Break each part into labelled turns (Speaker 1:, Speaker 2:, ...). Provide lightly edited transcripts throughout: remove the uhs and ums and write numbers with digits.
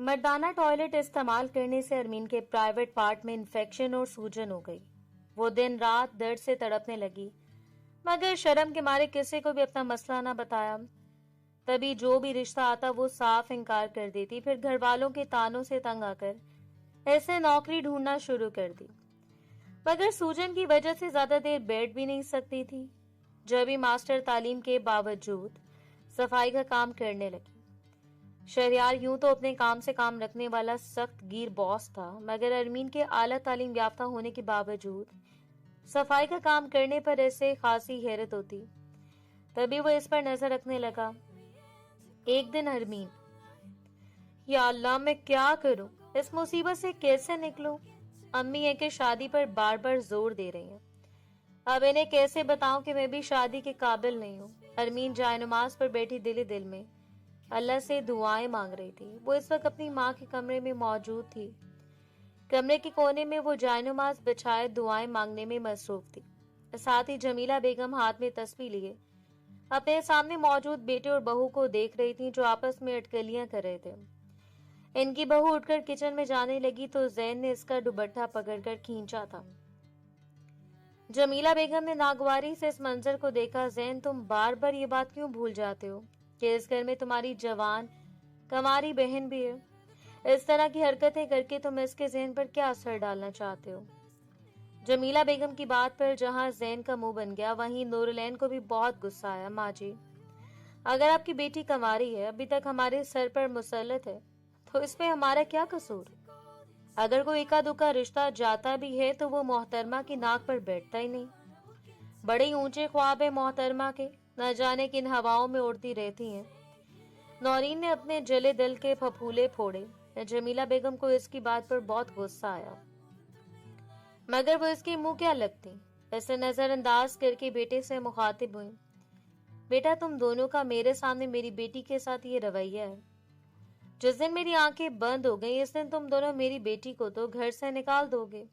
Speaker 1: मर्दाना toilet इस्तेमाल करने से अरमीन के प्राइवेट पार्ट में इन्फेक्शन और सूजन हो गई। वो दिन रात दर्द से तड़पने लगी, मगर शर्म के मारे किसी को भी अपना मसला ना बताया। तभी जो भी रिश्ता आता वो साफ इनकार कर देती। फिर घर वालों के तानों से तंग आकर ऐसे नौकरी ढूंढना शुरू कर दी, मगर सूजन की वजह से ज्यादा देर बैठ भी नहीं सकती थी। जब भी मास्टर तालीम के बावजूद सफाई का काम करने लगी। शहरियार यूं तो अपने काम से काम रखने वाला सख्त गिर बॉस था, मगर अरमीन के आला तालीम याफ्ता होने के बावजूद सफाई का काम करने पर ऐसे खासी हैरत होती। तभी वो इस पर नजर रखने लगा। एक दिन अरमीन, या अल्लाह मैं क्या करूं, इस मुसीबत से कैसे निकलूं? अम्मी है कि शादी पर बार बार जोर दे रही हैं। अब इन्हें कैसे बताऊं कि मैं भी शादी के काबिल नहीं हूं। अरमीन जायनमाज पर बैठी दिल दिल में अल्लाह से दुआएं मांग रही थी। वो इस वक्त अपनी माँ के कमरे में मौजूद थी। कमरे के कोने में वो जायनमाज बिछाए दुआएं मांगने में मसरूफ थी। साथ ही जमीला बेगम हाथ में तस्बीह लिए अपने सामने मौजूद बेटे और बहू को देख रही थी, जो आपस में अटकलियां कर रहे थे। इनकी बहू उठकर किचन में जाने लगी तो जैन ने इसका दुपट्टा पकड़कर खींचा था। जमीला बेगम ने नागवारी से इस मंजर को देखा। जैन, तुम बार बार ये बात क्यों भूल जाते हो कि इस घर में तुम्हारी जवान कमारी बहन भी है? इस तरह की हरकतें करके तुम इसके ज़हन पर क्या असर डालना चाहते हो? जमीला बेगम की बात पर जहां जैन का मुंह बन गया, वहीं नूरलैन को भी बहुत गुस्सा आया। माँ जी, अगर आपकी बेटी कमारी है, अभी तक हमारे सर पर मुसल्लत है, तो इसमें हमारा क्या कसूर? अगर कोई इक्का दुक्का रिश्ता जाता भी है तो वो मोहतरमा की नाक पर बैठता ही नहीं। बड़े ही ऊंचे ख्वाब है मोहतरमा के, न जाने किन हवाओं में उड़ती रहती हैं। नौरीन ने अपने जले दिल के फफूले फोड़े। जमीला बेगम को इसकी बात पर बहुत गुस्सा आया, मगर वो इसके मुंह क्या लगती। ऐसे नजरअंदाज करके बेटे से मुखातिब हुई। बेटा, तुम दोनों का मेरे सामने मेरी बेटी के साथ ये रवैया है। जिस दिन मेरी आंखें बंद हो गई, इस दिन तुम दोनों मेरी बेटी को तो घर से निकाल दोगे।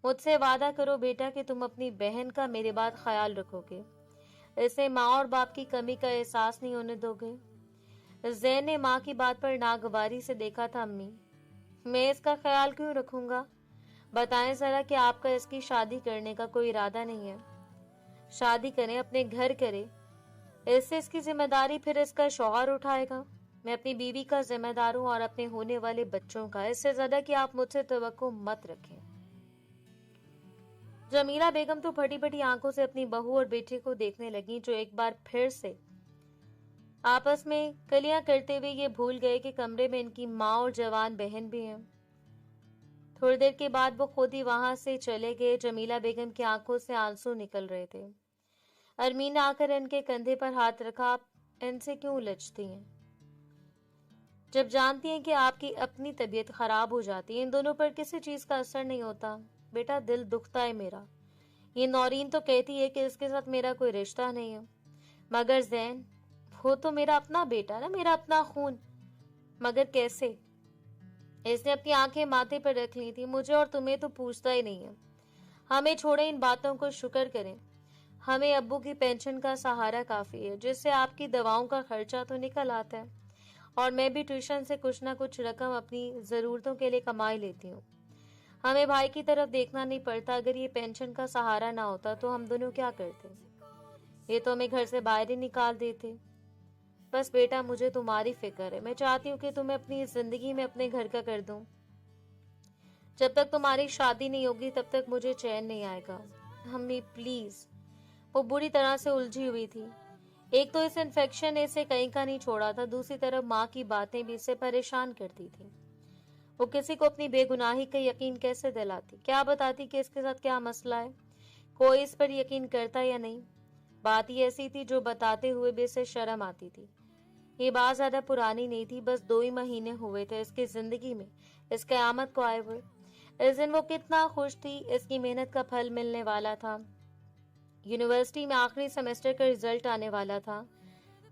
Speaker 1: मुझसे वादा करो बेटा कि तुम अपनी बहन का मेरे बाद ख्याल रखोगे, इसे माँ और बाप की कमी का एहसास नहीं होने दोगे। जैन ने माँ की बात पर नागवारी से देखा था। अम्मी, मैं इसका ख्याल क्यों रखूंगा? बताएं जरा कि आपका इसकी शादी करने का कोई इरादा नहीं है। शादी करें, अपने घर करें, इससे इसकी जिम्मेदारी फिर इसका शौहर उठाएगा। मैं अपनी बीवी का जिम्मेदार हूँ और अपने होने वाले बच्चों का। इससे ज्यादा कि आप मुझसे तवक्को मत रखें। जमीला बेगम तो फटी फटी आंखों से अपनी बहू और बेटे को देखने लगी, जो एक बार फिर से आपस में कलियां करते हुए ये भूल गए कि कमरे में इनकी माँ और जवान बहन भी हैं। थोड़ी देर के बाद वो खुद ही वहां से चले गए। जमीला बेगम की आंखों से आंसू निकल रहे थे। अरमीन ने आकर इनके कंधे पर हाथ रखा। आप इनसे क्यों उलझती हैं? जब जानती हैं कि आपकी अपनी तबीयत खराब हो जाती है, इन दोनों पर किसी चीज का असर नहीं होता। बेटा, दिल दुखता है मेरा। ये नौरीन तो कहती है कि इसके साथ मेरा कोई रिश्ता नहीं है, मगर जैन, वो तो मेरा अपना बेटा ना, मेरा अपना खून। मगर कैसे? इसने अपनी आंखें माथे पर रख ली थी। मुझे और तुम्हें तो पूछता ही नहीं है। हमें छोड़े इन बातों को, शुक्र करें हमें अब्बू की पेंशन का सहारा काफी है, जिससे आपकी दवाओं का खर्चा तो निकल आता है, और मैं भी ट्यूशन से कुछ ना कुछ रकम अपनी जरूरतों के लिए कमाई लेती हूँ। हमें भाई की तरफ देखना नहीं पड़ता। अगर ये पेंशन का सहारा ना होता तो हम दोनों क्या करते? ये तो हमें घर से बाहर ही निकाल देते। बस बेटा, मुझे तुम्हारी फिक्र है। मैं चाहती हूँ कि तुम्हें अपनी जिंदगी में अपने घर का कर दूं। जब तक तुम्हारी शादी नहीं होगी तब तक मुझे चैन नहीं आएगा। अम्मी प्लीज। वो बुरी तरह से उलझी हुई थी। एक तो इस इन्फेक्शन ने इसे कहीं का नहीं छोड़ा था, दूसरी तरफ माँ की बातें भी इसे परेशान करती थी। वो किसी को अपनी बेगुनाही का यकीन कैसे दिलाती? क्या बताती कि इसके साथ क्या मसला है? कोई इस पर यकीन करता या नहीं? बात ही ऐसी थी जो बताते हुए भी इसे शर्म आती थी। ये बात ज्यादा पुरानी नहीं थी, बस 2 ही महीने हुए थे इसकी जिंदगी में इस कयामत को आए हुए। इस दिन वो कितना खुश थी। इसकी मेहनत का फल मिलने वाला था। यूनिवर्सिटी में आखिरी सेमेस्टर का रिजल्ट आने वाला था।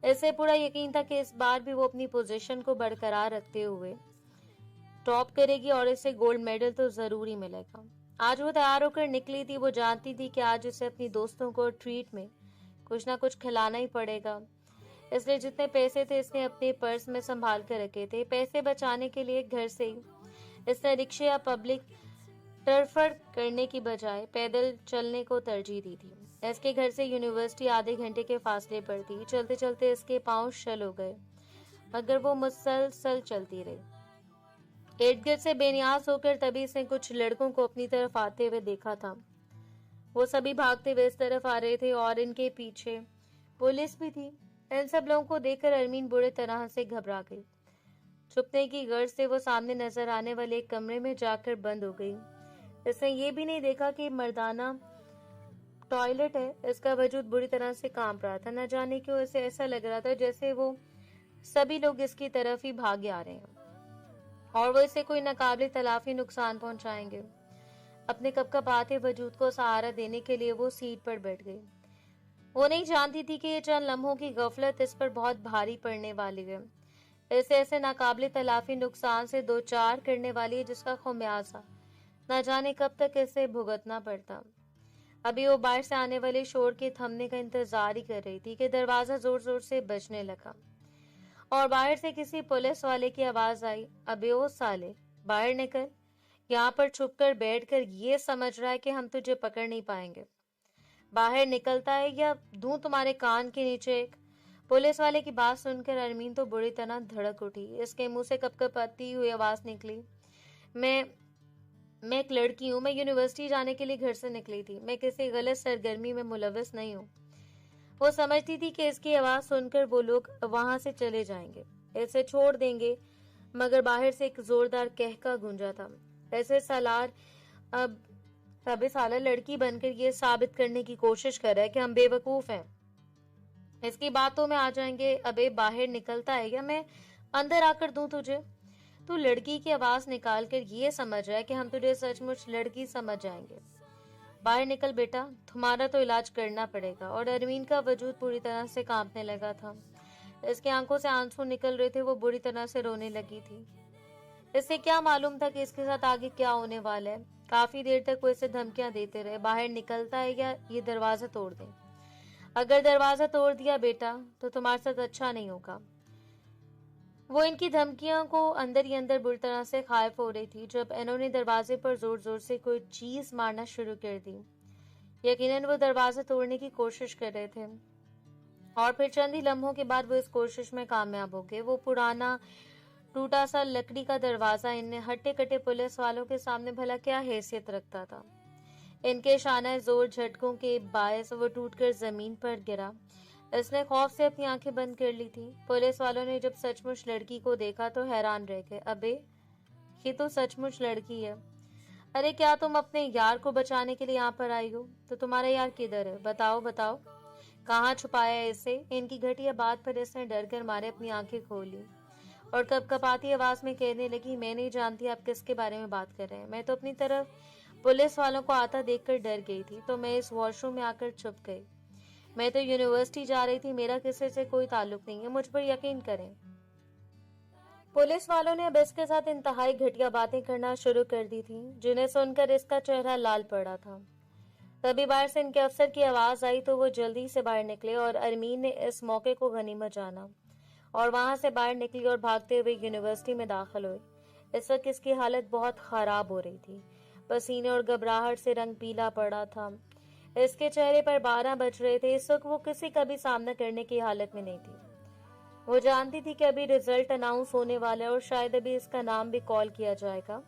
Speaker 1: इसे पूरा यकीन था कि इस बार भी वो अपनी पोजीशन को बरकरार रखते हुए टॉप करेगी और इसे गोल्ड मेडल तो जरूर ही मिलेगा। आज वो तैयार होकर निकली थी। वो जानती थी कि आज उसे अपनी दोस्तों को ट्रीट में कुछ ना कुछ खिलाना ही पड़ेगा। اس لیے جتنے پیسے تھے اس نے اپنے پرس میں سنبھال کر رکھے تھے۔ پیسے بچانے کے لیے گھر سے ہی اس نے رکشے یا پبلک ٹرانسپورٹ کرنے کی بجائے پیدل چلنے کو ترجیح دی تھی۔ اس کے گھر سے یونیورسٹی آدھے گھنٹے کے فاصلے پر تھی۔ چلتے چلتے اس کے پاؤں شل ہو گئے، مگر وہ مسلسل چلتی رہی۔ ارد گرد سے بے نیاز ہو کر تبھی اس نے کچھ لڑکوں کو اپنی طرف آتے ہوئے دیکھا تھا۔ وہ سبھی بھاگتے ہوئے اس طرف آ رہے تھے اور ان کے پیچھے پولیس بھی تھی۔ ان سب لوگوں کو دیکھ کر ارمین برے طرح سے گھبرا گئی۔ چھپنے کی غرض سے وہ سامنے نظر آنے والے ایک کمرے میں جا کر بند ہو گئی۔ اس نے یہ بھی نہیں دیکھا کہ مردانہ ٹوائلٹ ہے۔ اس کا وجود بری طرح سے کانپ رہا تھا۔ نہ جانے کیوں اسے ایسا لگ رہا تھا جیسے وہ سبھی لوگ اس کی طرف ہی بھاگے آ رہے ہیں اور وہ اسے کوئی ناقابل تلافی نقصان پہنچائیں گے۔ اپنے کپکپاتے وجود کو سہارا دینے کے لیے وہ سیٹ پر بیٹھ گئی۔ وہ نہیں جانتی تھی کہ یہ چند لمحوں کی غفلت اس پر بہت بھاری پڑنے والی ہے۔ اسے ایسے ناقابل تلافی نقصان سے دوچار کرنے والی ہے جس کا خمیازہ نہ جانے کب تک اسے بھگتنا پڑتا۔ ابھی وہ باہر سے آنے والے شور کے تھمنے کا انتظار ہی کر رہی تھی کہ دروازہ زور زور سے بجنے لگا اور باہر سے کسی پولیس والے کی آواز آئی، ابے او سالے، باہر نکل، یہاں پر چھپ کر بیٹھ کر یہ سمجھ رہا ہے کہ ہم تجھے پکڑ نہیں پائیں گے؟ باہر نکلتا ہے یا دوں تمہارے کان کے نیچے ایک؟ پولیس والے کی بات سن کر ارمین تو بری طرح دھڑک اٹھی۔ اس کے منہ سے کپکپاتی ہوئی آواز نکلی، میں ایک لڑکی ہوں، میں یونیورسٹی جانے کے لیے گھر سے نکلی تھی، میں کسی غلط سرگرمی میں ملوث نہیں ہوں۔ وہ سمجھتی تھی کہ اس کی آواز سن کر وہ لوگ وہاں سے چلے جائیں گے، اسے چھوڑ دیں گے، مگر باہر سے ایک زوردار کہکا گونجا تھا، ایسے سالار اب سالہ لڑکی بن کر یہ ثابت کرنے کی کوشش کر رہا ہے کہ ہم بے وقوف ہیں، اس کی باتوں میں آ جائیں گے، ابے باہر نکلتا ہے یا میں اندر آ کر دوں تجھے؟ تو لڑکی کی آواز نکال کر یہ سمجھ رہا ہے کہ ہم تجھے سچ مچ لڑکی سمجھ جائیں گے؟ باہر نکل بیٹا، تمہارا تو علاج کرنا پڑے گا۔ اور ارمین کا وجود پوری طرح سے کانپنے لگا تھا، اس کی آنکھوں سے آنسو نکل رہے تھے، وہ بری طرح سے رونے لگی تھی۔ اسے کیا معلوم تھا کہ اس کے ساتھ آگے کیا ہونے والا ہے۔ کافی دیر تک وہ اسے دھمکیاں دیتے رہے، باہر نکلتا ہے یا یہ دروازہ توڑ دیں، اگر دروازہ توڑ دیا بیٹا تو تمہارے ساتھ اچھا نہیں ہوگا۔ وہ ان کی دھمکیوں کو اندر ہی اندر بری طرح سے خائف ہو رہی تھی جب انہوں نے دروازے پر زور زور سے کوئی چیز مارنا شروع کر دی۔ یقیناً وہ دروازہ توڑنے کی کوشش کر رہے تھے اور پھر چند ہی لمحوں کے بعد وہ اس کوشش میں کامیاب ہو گئے۔ وہ پرانا ٹوٹا سا لکڑی کا دروازہ ان ہٹے کٹے پولیس والوں کے سامنے بھلا کیا حیثیت رکھتا تھا؟ ان کے شانہ زور جھٹکوں کے باعث وہ ٹوٹ کر زمین پر گرا۔ اس نے خوف سے اپنی آنکھیں بند کر لی تھی۔ پولیس والوں نے جب سچ مچ لڑکی کو دیکھا تو حیران رہ گئے، ابے یہ تو سچ مچ لڑکی ہے۔ ارے کیا تم اپنے یار کو بچانے کے لیے یہاں پر آئی ہو؟ تو تمہارا یار کدھر ہے؟ بتاؤ بتاؤ، کہاں چھپایا ہے اسے؟ ان کی گھٹیا بات پر اس نے ڈر کر مارے اپنی آنکھیں کھولی اور کپکپاتی آواز میں کہنے لگی، میں نہیں جانتی آپ کس کے بارے میں بات کر رہے ہیں، میں تو اپنی طرف پولیس والوں کو آتا دیکھ کر ڈر گئی تھی تو میں اس واش روم میں آ کر چھپ گئی۔ میں تو یونیورسٹی جا رہی تھی، میرا کسی سے کوئی تعلق نہیں ہے، مجھ پر یقین کریں۔ پولیس والوں نے اب اس کے ساتھ انتہائی گھٹیا باتیں کرنا شروع کر دی تھی جنہیں سن کر اس کا چہرہ لال پڑا تھا۔ تبھی باہر سے ان کے افسر کی آواز آئی تو وہ جلدی سے باہر نکلے اور ارمین نے اس موقع کو غنیمت جانا اور وہاں سے باہر نکلی اور بھاگتے ہوئے یونیورسٹی میں داخل ہوئی۔ اس وقت اس کی حالت بہت خراب ہو رہی تھی، پسینے اور گھبراہٹ سے رنگ پیلا پڑا تھا، اس کے چہرے پر 12 بج رہے تھے۔ اس وقت وہ کسی کا بھی سامنا کرنے کی حالت میں نہیں تھی۔ وہ جانتی تھی کہ ابھی رزلٹ اناؤنس ہونے والا ہے اور شاید ابھی اس کا نام بھی کال کیا جائے گا،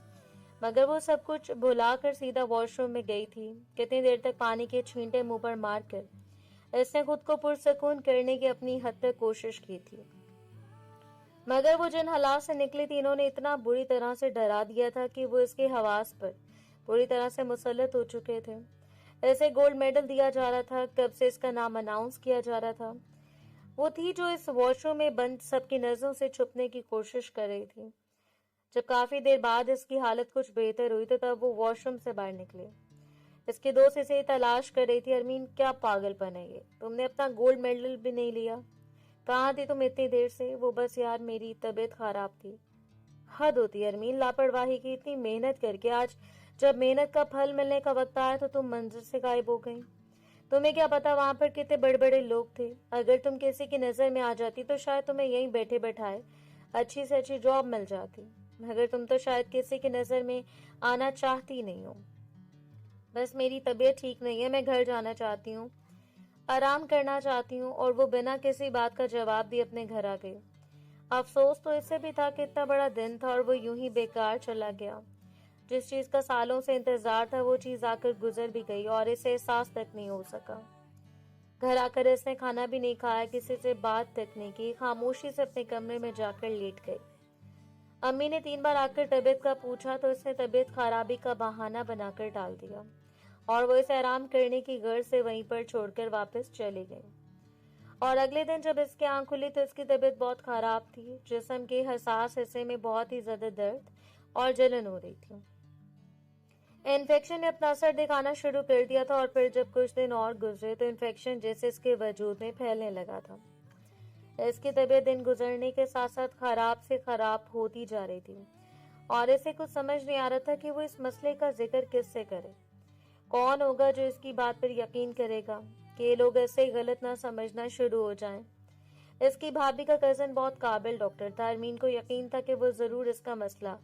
Speaker 1: مگر وہ سب کچھ بھلا کر سیدھا واش روم میں گئی تھی۔ کتنی دیر تک پانی کے چھینٹے منہ پر مار کر اس نے خود کو پرسکون کرنے کی اپنی حد تک کوشش کی تھی، مگر وہ جن حالات سے نکلی تھی انہوں نے اتنا بری طرح سے ڈرا دیا تھا کہ وہ اس کے حواس پر پوری طرح سے مسلط ہو چکے تھے۔ اسے گولڈ میڈل دیا جا رہا تھا، کب سے اس کا نام اناؤنس کیا جا رہا تھا۔ وہ تھی جو اس واش روم میں بند سب کی نظروں سے چھپنے کی کوشش کر رہی تھی۔ جب کافی دیر بعد اس کی حالت کچھ بہتر ہوئی تو تب وہ واش روم سے باہر نکلے۔ اس کے دوست اسے تلاش کر رہی تھی۔ ارمین کیا پاگل پن ہے یہ، تم نے اپنا گولڈ میڈل بھی نہیں لیا، کہاں تھی تم اتنی دیر سے؟ وہ بس یار میری طبیعت خراب تھی۔ حد ہوتی ارمین، لاپرواہی کی، اتنی محنت کر کے آج جب محنت کا پھل ملنے کا وقت آیا تو تم منظر سے غائب ہو گئی۔ तुम्हें क्या पता वहां पर कितने बड़े बड़े लोग थे। अगर तुम किसी की नजर में आ जाती तो शायद तुम्हें यहीं बैठे बैठाए अच्छी से अच्छी जॉब मिल जाती, मगर तुम तो शायद किसी की नजर में आना चाहती नहीं हो। बस मेरी तबीयत ठीक नहीं है, मैं घर जाना चाहती हूँ, आराम करना चाहती हूँ। और वो बिना किसी बात का जवाब दिए अपने घर आ गई। अफसोस तो इससे भी था कि इतना बड़ा दिन था और वो यूं ही बेकार चला गया। जिस चीज का सालों से इंतजार था वो चीज आकर गुजर भी गई और इसे एहसास तक नहीं हो सका। घर आकर इसने खाना भी नहीं खाया, किसी से बात तक नहीं की, खामोशी से अपने कमरे में जाकर लेट गई। अम्मी ने 3 बार आकर तबीयत का पूछा तो इसने तबीयत खराबी का बहाना बनाकर टाल दिया और वो इसे आराम करने की गर्ज से वहीं पर छोड़कर वापस चली गई। और अगले दिन जब इसकी आंख खुली तो इसकी तबीयत बहुत खराब थी। जिस्म के हसास हिस्से में बहुत ही ज्यादा दर्द और जलन हो रही थी। इन्फेक्शन ने अपना असर दिखाना शुरू कर दिया था और फिर जब कुछ दिन और गुजरे तो इन्फेक्शन जैसे इसके वजूद में फैलने लगा था। इसकी तबीयत दिन गुजरने के साथ साथ खराब से खराब होती जा रही थी और इसे कुछ समझ नहीं आ रहा था कि वो इस मसले का जिक्र किससे करे। कौन होगा जो इसकी बात पर यकीन करेगा कि ये लोग ऐसे गलत ना समझना शुरू हो जाएं। इसकी भाभी का कजन बहुत काबिल डॉक्टर था। अरमीन को यकीन था कि वो जरूर इसका मसला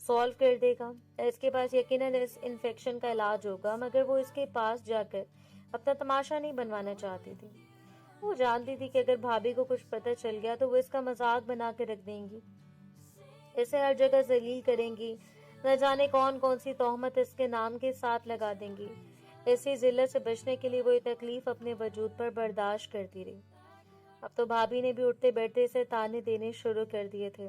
Speaker 1: सॉल्व कर देगा। इसके पास यकीनन इस इन्फेक्शन का इलाज होगा, मगर वो इसके पास जाकर अपना तमाशा नहीं बनवाना चाहती थी। वो जानती थी कि अगर भाभी को कुछ पता चल गया तो वो इसका मजाक बना के रख देंगी, इसे हर जगह जलील करेंगी, न जाने कौन कौन सी तोहमत इसके नाम के साथ लगा देंगी। इसी जिल्लत से बचने के लिए वो ये तकलीफ अपने वजूद पर बर्दाश्त करती रही। अब तो भाभी ने भी उठते बैठते इसे ताने देने शुरू कर दिए थे।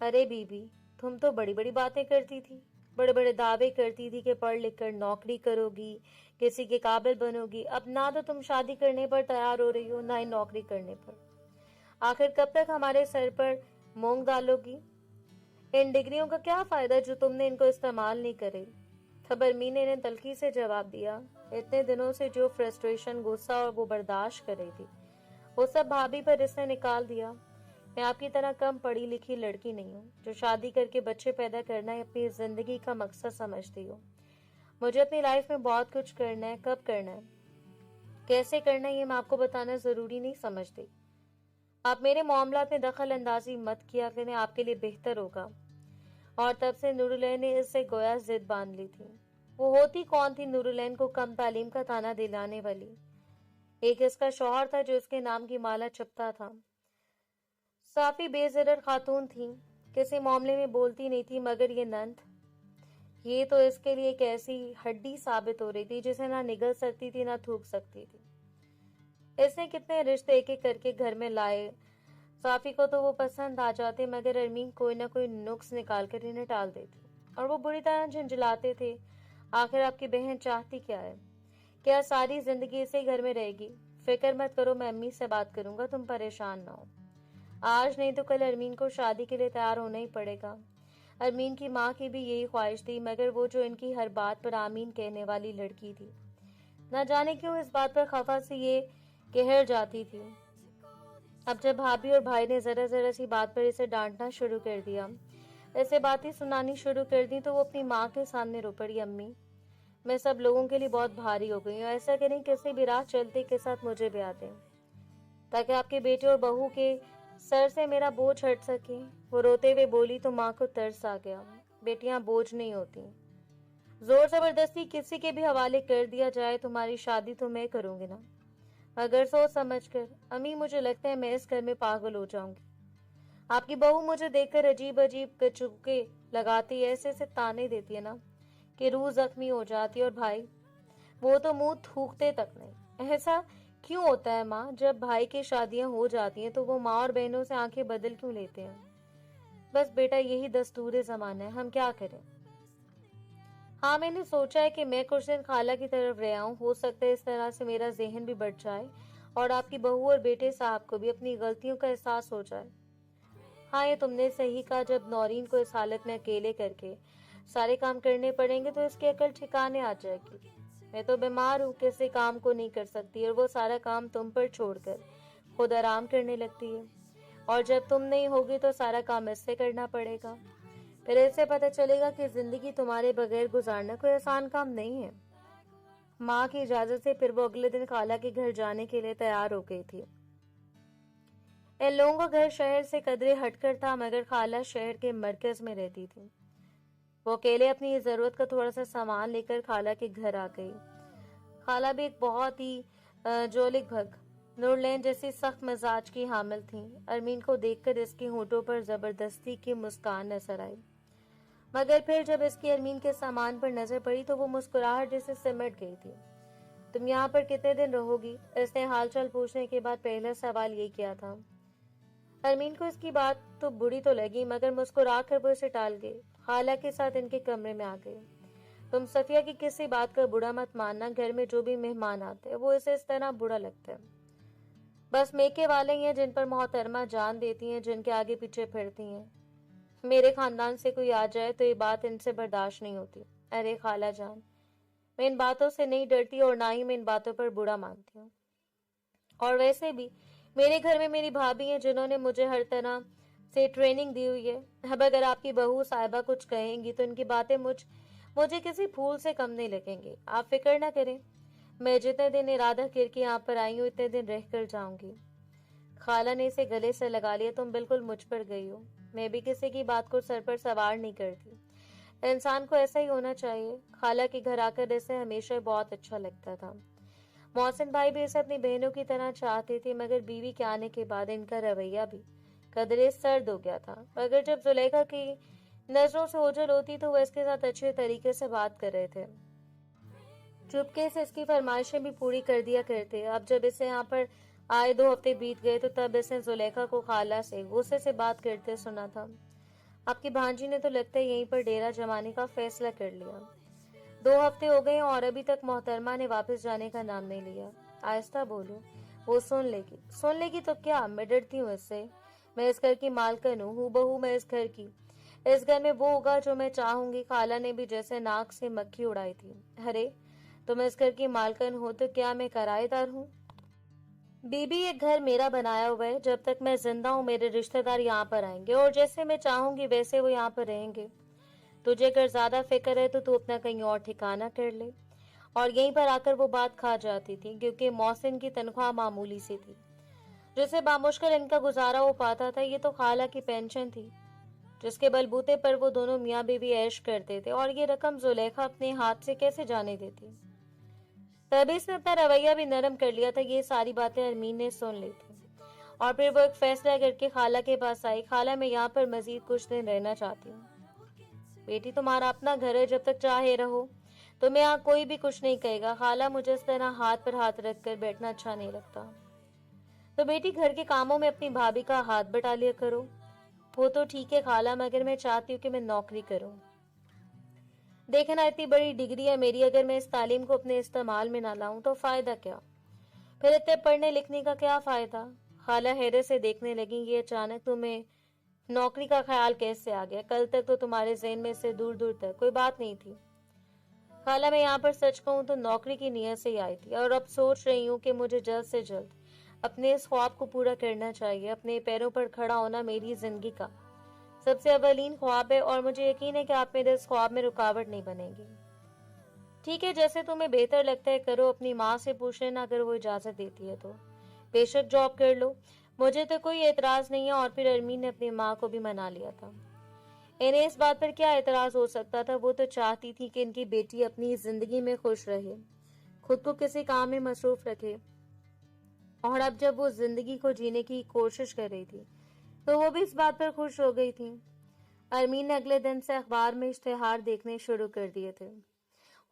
Speaker 1: अरे बीबी, तुम तो बड़ी बड़ी बातें करती थी, बड़े बड़े दावे करती थी कि पढ़ लिख कर नौकरी करोगी, किसी के काबिल बनोगी। अब ना तो तुम शादी करने पर तैयार हो रही हो, ना ही नौकरी करने पर। आखिर कब तक हमारे सर पर मूंग डालोगी? इन डिग्रियों का क्या फायदा जो तुमने इनको इस्तेमाल नहीं करे। तब अरमीन ने इन्हें तल्खी से जवाब दिया। इतने दिनों से जो फ्रस्ट्रेशन, गुस्सा और वो बर्दाश्त कर रही थी, वो सब भाभी पर इसने निकाल दिया। मैं आपकी तरह कम पढ़ी लिखी लड़की नहीं हूँ जो शादी करके बच्चे पैदा करना है अपनी जिंदगी का मकसद समझती हो। मुझे अपनी लाइफ में बहुत कुछ करना है, कब करना है, कैसे करना है, ये मैं आपको बताना जरूरी नहीं समझती। आप मेरे मामलात में दखल अंदाजी मत किया करें, आपके लिए बेहतर होगा। और तब से नूरुलैन ने इससे गोया जिद बांध ली थी। वो होती कौन थी नूरुलैन को कम तालीम का ताना दिलाने वाली? एक इसका शौहर था जो इसके नाम की माला जपता था। साफी बेजरर खातून थी, किसी मामले में बोलती नहीं थी, मगर ये नंद, ये तो इसके लिए एक ऐसी हड्डी साबित हो रही थी जिसे ना निगल सकती थी ना थूक सकती थी। इसने कितने रिश्ते एक एक करके घर में लाए। साफी को तो वो पसंद आ जाते, मगर अरमीन कोई ना कोई नुक्स निकाल कर इन्हें टाल देती और वो बुरी तरह झंझलाते थे। आखिर आपकी बहन चाहती क्या है? क्या सारी जिंदगी इसी घर में रहेगी? फिक्र मत करो, मैं अम्मी से बात करूंगा, तुम परेशान ना हो। आज नहीं तो कल अरमीन को शादी के लिए तैयार होना ही पड़ेगा। अरमीन की माँ की भी यही ख्वाहिश थी, मगर वो जो इनकी हर बात पर आमीन कहने वाली लड़की थी, न जाने क्यों इस बात पर खफा से ये कहर जाती थी। अब जब भाभी और भाई ने जरा जरा सी बात पर इसे डांटना शुरू कर दिया, ऐसे बातें सुनानी शुरू कर दी, तो वो अपनी माँ के सामने रो पड़ी। अम्मी, मैं सब लोगों के लिए बहुत भारी हो गई हूँ, ऐसा करें किसी भी राह चलते के साथ मुझे ब्याह दें ताकि आपके बेटे और बहू के सर से मेरा बोझ हट सके। वो रोते हुए बोली तो माँ को तरस आ गया। बेटियां बोझ नहीं होती, जोर जबरदस्ती किसी के भी हवाले कर दिया जाए तुम्हारी शादी तो मैं करूंगी ना, मगर सोच समझ कर। अम्मी, मुझे लगता है मैं इस घर में पागल हो जाऊंगी। आपकी बहू मुझे देखकर अजीब अजीब कचुके लगाती है, ऐसे ताने देती है ना कि रूह जख्मी हो जाती है। और भाई, वो तो मुंह थूकते तक नहीं। ऐसा क्यों होता है माँ? जब भाई की शादियां हो जाती हैं तो वो माँ और बहनों से आंखें बदल क्यों लेते हैं? बस बेटा, यही दस्तूर ज़माना है, हम क्या करें। हाँ, मैंने सोचा है कि मैं कुछ दिन खाला की तरफ रह आऊं, हो सकता है इस तरह से मेरा जहन भी बढ़ जाए और आपकी बहू और बेटे साहब को भी अपनी गलतियों का एहसास हो जाए। हाँ, ये तुमने सही कहा। जब नौरीन को इस हालत में अकेले करके सारे काम करने पड़ेंगे तो इसकी अकल ठिकाने आ जाएगी। मैं तो बीमार हूँ, किसी काम को नहीं कर सकती और वो सारा काम तुम पर छोड़कर खुद आराम करने लगती है। और जब तुम नहीं होगी तो सारा काम इससे करना पड़ेगा। फिर इससे पता चलेगा कि जिंदगी तुम्हारे बगैर गुजारना कोई आसान काम नहीं है। माँ की इजाजत से फिर वो अगले दिन खाला के घर जाने के लिए तैयार हो गई थी। इन लोगों का घर शहर से कदरे हटकर था, मगर खाला शहर के मरकज में रहती थी। वो अकेले अपनी जरूरत का थोड़ा सा सामान लेकर खाला के घर आ गई। खाला भी एक बहुत ही जोलिक भग नूरलैन जैसी सख्त मिजाज की हामिल थी। अरमीन को देखकर इसके होठों पर जबरदस्ती की मुस्कान नजर आई, मगर फिर जब इसकी अरमीन के सामान पर नजर पड़ी तो वो मुस्कुराहट जैसे सिमट गई थी। तुम यहाँ पर कितने दिन रहोगी? इसने हालचाल पूछने के बाद पहला सवाल यही किया था। अरमीन को इसकी बात तो बुरी तो लगी, मगर मुस्कुरा कर वो इसे टाल गई। खाला के साथ इनके कमरे में आ गई। तुम सफिया की किसी बात का बुरा मत मानना, घर में जो भी मेहमान आते हैं वो इसे इस तरह बुरा लगता है। बस मेके वाले ही हैं जिन पर मोहतरमा जान देती हैं, जिनके आगे पीछे फिरती हैं। मेरे खानदान से कोई आ जाए तो ये बात इनसे बर्दाश्त नहीं होती। अरे खाला जान, मैं इन बातों से नहीं डरती और ना ही मैं इन बातों पर बुरा मानती हूँ। और वैसे भी मेरे घर में मेरी भाभी हैं जिन्होंने मुझे हर तरह से ट्रेनिंग दी हुई है। अब अगर आपकी बहू साहिबा कुछ कहेंगी तो इनकी बातें मुझे किसी फूल से कम नहीं लगेंगी। आप फिक्र ना करें, मैं जितने दिन इरादा करके यहाँ पर आई हूँ उतने दिन रह कर जाऊंगी। खाला ने इसे गले से लगा लिया। तुम बिल्कुल मुझ पर गई हो। मैं भी किसी की बात को सर पर सवार नहीं करती। इंसान को ऐसा ही होना चाहिए। खाला के घर आकर इसे हमेशा बहुत अच्छा लगता था। मोहसिन भाई भी इसे अपनी बहनों की तरह चाहते थे, मगर बीवी के आने के बाद इनका रवैया भी कदरे सर्द हो गया था। मगर जब जुलेखा की नजरों से ओझल होती तो वह इसके साथ अच्छे तरीके से बात कर रहे थे। चुपके से इसकी फरमाइशें भी पूरी कर दिया करते। अब जब इसे यहाँ पर आए 2 हफ्ते बीत गए तो तब इसने जुलेखा को खाला से गुस्से से बात करते सुना था। आपकी भांजी ने तो लगता है यहीं पर डेरा जमाने का फैसला कर लिया। 2 हफ्ते हो गए और अभी तक मोहतरमा ने वापस जाने का नाम नहीं लिया। आहिस्ता बोलो, वो सुन लेगी तो क्या? मैं डरती हूँ इससे। मैं इस घर की मालकिन हूँ, हूबहू मैं इस घर की। इस घर में वो होगा जो मैं चाहूंगी। खाला ने भी जैसे नाक से मक्खी उड़ाई थी। अरे तुम इस घर की मालकिन हो तो क्या मैं किराएदार हूँ? बीबी, ये घर मेरा बनाया हुआ है। जब तक मैं जिंदा हूँ मेरे रिश्तेदार यहाँ पर आएंगे और जैसे मैं चाहूंगी वैसे वो यहाँ पर रहेंगे। तुझे अगर ज्यादा फिक्र है तो तू अपना कहीं और ठिकाना कर ले। और यहीं पर आकर वो बात खा जाती थी, क्योंकि मोहसिन की तनख्वाह मामूली सी थी जिससे बामुश्किल इनका गुजारा हो पाता था। ये तो खाला की पेंशन थी जिसके बलबूते पर वो दोनों मियाँ बीवी ऐश करते थे, और ये रकम जुलेखा अपने हाथ से कैसे जाने देती। तभी इसने अपना रवैया भी नरम कर लिया था। ये सारी बातें अरमीन ने सुन ली थी और फिर वो एक फैसला करके खाला के पास आई। खाला, मैं यहाँ पर मजीद कुछ दिन रहना चाहती हूँ। बेटी, तुम्हारा अपना घर है, जब तक चाहे रहो। तुम्हें यहाँ कोई भी कुछ नहीं कहेगा। खाला, मुझे इस तरह हाथ पर हाथ रख कर बैठना अच्छा नहीं लगता। तो बेटी, घर के कामों में अपनी भाभी का हाथ बटा लिया करो। वो तो ठीक है खाला, मगर मैं चाहती हूँ कि मैं नौकरी करूँ। देखना, इतनी बड़ी डिग्री है मेरी, अगर मैं इस तालीम को अपने इस्तेमाल में ना लाऊं तो फायदा क्या? फिर इतने पढ़ने लिखने का क्या फायदा? खाला हैरत से देखने लगी। ये अचानक तुम्हें नौकरी का ख्याल कैसे आ गया? कल तक तो तुम्हारे ज़हन में से दूर दूर तक कोई बात नहीं थी। खाला, मैं यहाँ पर सच कहूँ तो नौकरी की नीयत से ही आई थी, और अब सोच रही हूँ कि मुझे जल्द से जल्द अपने इस ख्वाब को पूरा करना चाहिए। अपने पैरों पर खड़ा होना मेरी जिंदगी का सबसे अवलीन ख्वाब है, और मुझे यकीन है कि आप मेरे इस ख्वाब में रुकावट नहीं बनेगी। ठीक है, जैसे तुम्हें बेहतर लगता है करो। अपनी माँ से पूछ लेना, अगर वो इजाजत देती है तो बेशक जॉब कर लो, मुझे तो कोई एतराज नहीं है। और फिर अरमीन ने अपनी माँ को भी मना लिया था। इन्हें इस बात पर क्या एतराज हो सकता था? वो तो चाहती थी कि इनकी बेटी अपनी जिंदगी में खुश रहे, खुद को किसी काम में मसरूफ रखे। और अब जब वो जिंदगी को जीने की कोशिश कर रही थी तो वो भी इस बात पर खुश हो गई थी। अरमीन ने अगले दिन से अखबार में इश्तेहार देखने शुरू कर दिए थे,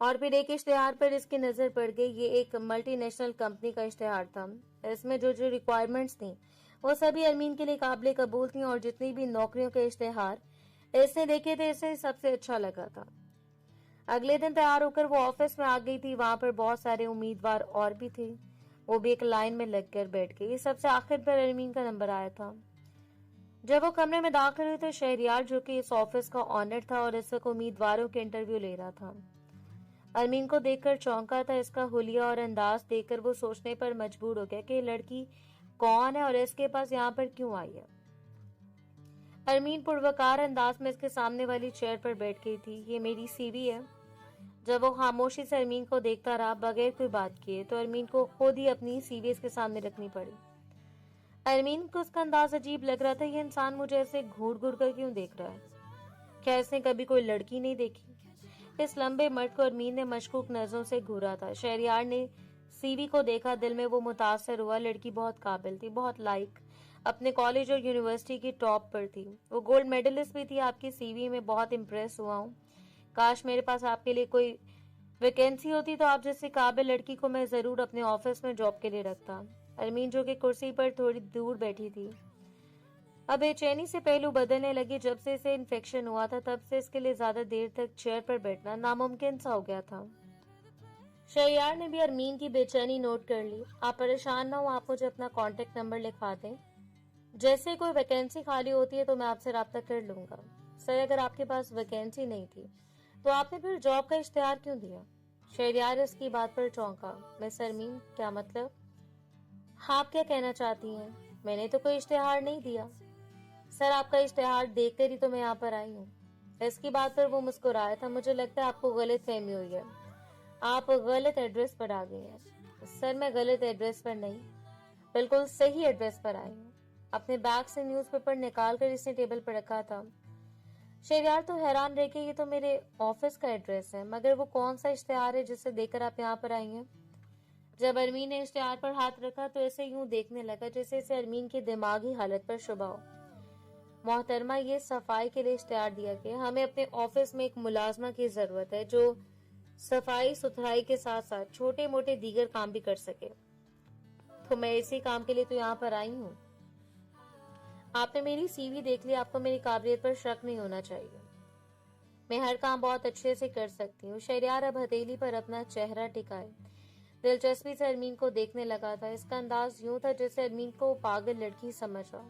Speaker 1: और फिर एक इश्तेहार पर इसकी नजर पड़ गई। ये एक मल्टीनेशनल कंपनी का इश्तेहार था। इसमें जो जो रिक्वायरमेंट्स थी वो सभी अरमीन के लिए काबिल कबूल थी, और जितनी भी नौकरियों के इश्तेहार इसने देखे थे इसे सबसे अच्छा लगा था। अगले दिन तैयार होकर वो ऑफिस में आ गई थी। वहां पर बहुत सारे उम्मीदवार और भी थे। वो भी एक लाइन में लगकर बैठ गई। सबसे आखिर पर अरमीन का नंबर आया था। जब वो कमरे में दाखिल हुई तो शहरियार, जो कि इस ऑफिस का ऑनर था और इस वक्त उम्मीदवारों के इंटरव्यू ले रहा था, अरमीन को देखकर चौंका था। इसका हुलिया और अंदाज देखकर वो सोचने पर मजबूर हो गया कि ये लड़की कौन है और इसके पास यहाँ पर क्यों आई है। अरमीन पुरवकार अंदाज में इसके सामने वाली चेयर पर बैठ गई थी। ये मेरी सीवी है, जब वो खामोशी से अरमीन को देखता रहा बगैर कोई बात किए, तो अरमीन को खुद ही अपनी सीवी इसके सामने रखनी पड़ी। अरमीन को उसका अंदाज अजीब लग रहा था। ये इंसान मुझे ऐसे घूर घूर कर क्यों देख रहा है? क्या इसने कभी कोई लड़की नहीं देखी? इस लंबे मर्द को अरमीन ने मशकूक नजरों से घूरा था। शहरयार ने सीवी को देखा, दिल में वो मुतासर हुआ। लड़की बहुत काबिल थी, बहुत लायक, अपने कॉलेज और यूनिवर्सिटी की टॉप पर थी। वो गोल्ड मेडलिस्ट भी थी। आपकी सीवी में बहुत इम्प्रेस हुआ हूँ। काश मेरे पास आपके लिए कोई वैकेंसी होती तो आप जैसे काबिल लड़की को मैं जरूर अपने ऑफिस में जॉब के लिए रखता। अरमीन जो कि कुर्सी पर थोड़ी दूर बैठी थी, अब बेचैनी से पहलू बदलने लगी। जब से इसे इन्फेक्शन हुआ था तब से इसके लिए ज्यादा देर तक चेयर पर बैठना नामुमकिन सा हो गया था। शहरयार ने भी अरमीन की बेचैनी नोट कर ली। आप परेशान ना हो, आप मुझे अपना कॉन्टेक्ट नंबर लिखवा दें। जैसे कोई वैकेंसी खाली होती है तो मैं आपसे रब्ता कर लूंगा। सर, अगर आपके पास वैकेंसी नहीं थी तो आपने फिर जॉब का इश्तेहार क्यों दिया? शहरयार इसकी बात पर चौंका। मिस अरमीन, क्या मतलब? आप क्या कहना चाहती हैं? मैंने तो कोई इश्तेहार नहीं दिया। सर, आपका इश्तेहार देखकर ही तो मैं यहाँ पर आई हूँ। इसकी बात पर वो मुस्कुराया था। मुझे लगता है आपको गलत फहमी हुई है, आप गलत एड्रेस पर आ गई हैं। सर, मैं गलत एड्रेस पर नहीं, बिल्कुल सही एड्रेस पर आई हूँ। अपने बैग से न्यूज़पेपर निकाल कर इसने टेबल पर रखा था। शहरयार तो हैरान रह के, ये तो मेरे ऑफिस का एड्रेस है, मगर वो कौन सा इश्तेहार है जिसे देखकर आप यहाँ पर आई हैं? जब अरमीन ने इश्तेहार पर हाथ रखा तो ऐसे यूं देखने लगा जैसे इसे अरमीन की दिमागी हालत पर शुबा हो। मोहतरमा, ये सफाई के लिए इश्तेहार दिया गया। हमें अपने ऑफिस में एक मुलाजमा की जरूरत है जो सफाई सुथराई के साथ साथ छोटे मोटे दीगर काम भी कर सके। तो मैं इसी काम के लिए तो यहाँ पर आई हूँ। आपने मेरी सीवी देख ली, आपको मेरी काबिलियत पर शक नहीं होना चाहिए। मैं हर काम बहुत अच्छे से कर सकती हूँ। शहरयार अब हथेली पर अपना चेहरा टिकाए दिलचस्पी से अरमीन को देखने लगा था। इसका अंदाज यूं था जैसे अरमीन को पागल लड़की समझ रहा।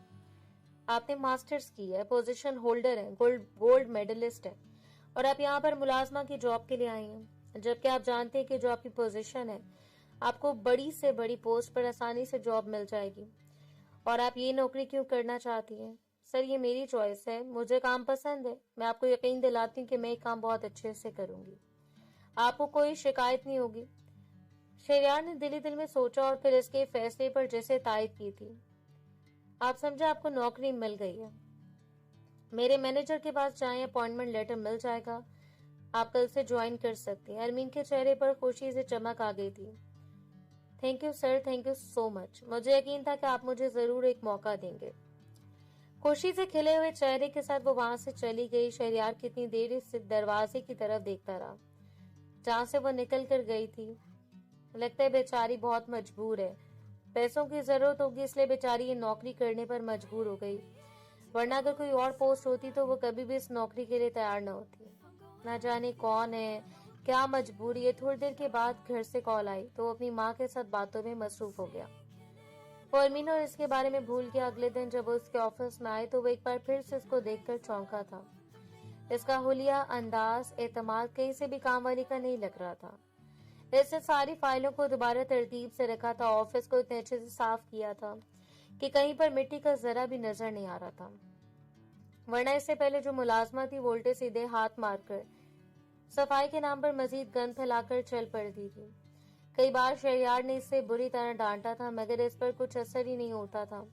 Speaker 1: आपने मास्टर्स की है, पोजीशन होल्डर है, गोल्ड मेडलिस्ट है, और आप यहाँ पर मुलाजमा की जॉब के लिए आई हैं, जबकि आप जानते हैं कि जो आपकी पोजीशन है, आपको बड़ी से बड़ी पोस्ट पर आसानी से जॉब मिल जाएगी। और आप ये नौकरी क्यों करना चाहती हैं? सर, ये मेरी चॉइस है, मुझे काम पसंद है। मैं आपको यकीन दिलाती हूँ कि मैं ये काम बहुत अच्छे से करूंगी, आपको कोई शिकायत नहीं होगी। शहरयार ने दिली दिल में सोचा और फिर इसके फैसले पर जैसे तायद की थी। आप समझे, आपको नौकरी मिल गई है। मेरे मैनेजर के पास जाएं, अपॉइंटमेंट लेटर मिल जाएगा, आप कल से ज्वाइन कर सकती हैं। अरमीन के चेहरे पर खुशी से चमक आ गई थी। Thank you sir, thank you so much. मुझे यकीन था कि आप मुझे जरूर एक मौका देंगे। खुशी से खिले हुए चेहरे के साथ वो वहां से चली गई। शहरयार कितनी देर इस दरवाजे की तरफ देखता रहा जहां से वो निकल कर गई थी। लगता है बेचारी बहुत मजबूर है, पैसों की जरूरत होगी इसलिए बेचारी ये नौकरी करने पर मजबूर हो गई, वरना अगर कोई और पोस्ट होती तो वो कभी भी इस नौकरी के लिए तैयार न होती। ना जाने कौन है, क्या मजबूरी है। थोड़ी देर के बाद घर से कॉल आई तो वो अपनी माँ के साथ बातों में मसरूफ हो गया। वो अरमीन और इसके बारे में भूल गया। अगले दिन जब वो उसके ऑफिस में आए तो वो एक बार फिर से उसको देखकर चौंका था। इसका हुलिया, अंदाज, एतमाद कहीं से भी काम वाली का नहीं लग रहा था। इसने सारी फाइलों को दोबारा तरतीब से रखा था, ऑफिस को इतने अच्छे से साफ किया था कि कहीं पर मिट्टी का जरा भी नजर नहीं आ रहा था। वरना इससे पहले जो मुलाजमा थी वो उल्टे सीधे हाथ मारकर सफाई के नाम पर मजीद गंद फैलाकर चल पड़ती थी। कई बार शहरयार ने इससे बुरी तरह डांटा था मगर इस पर कुछ असर ही नहीं होता था।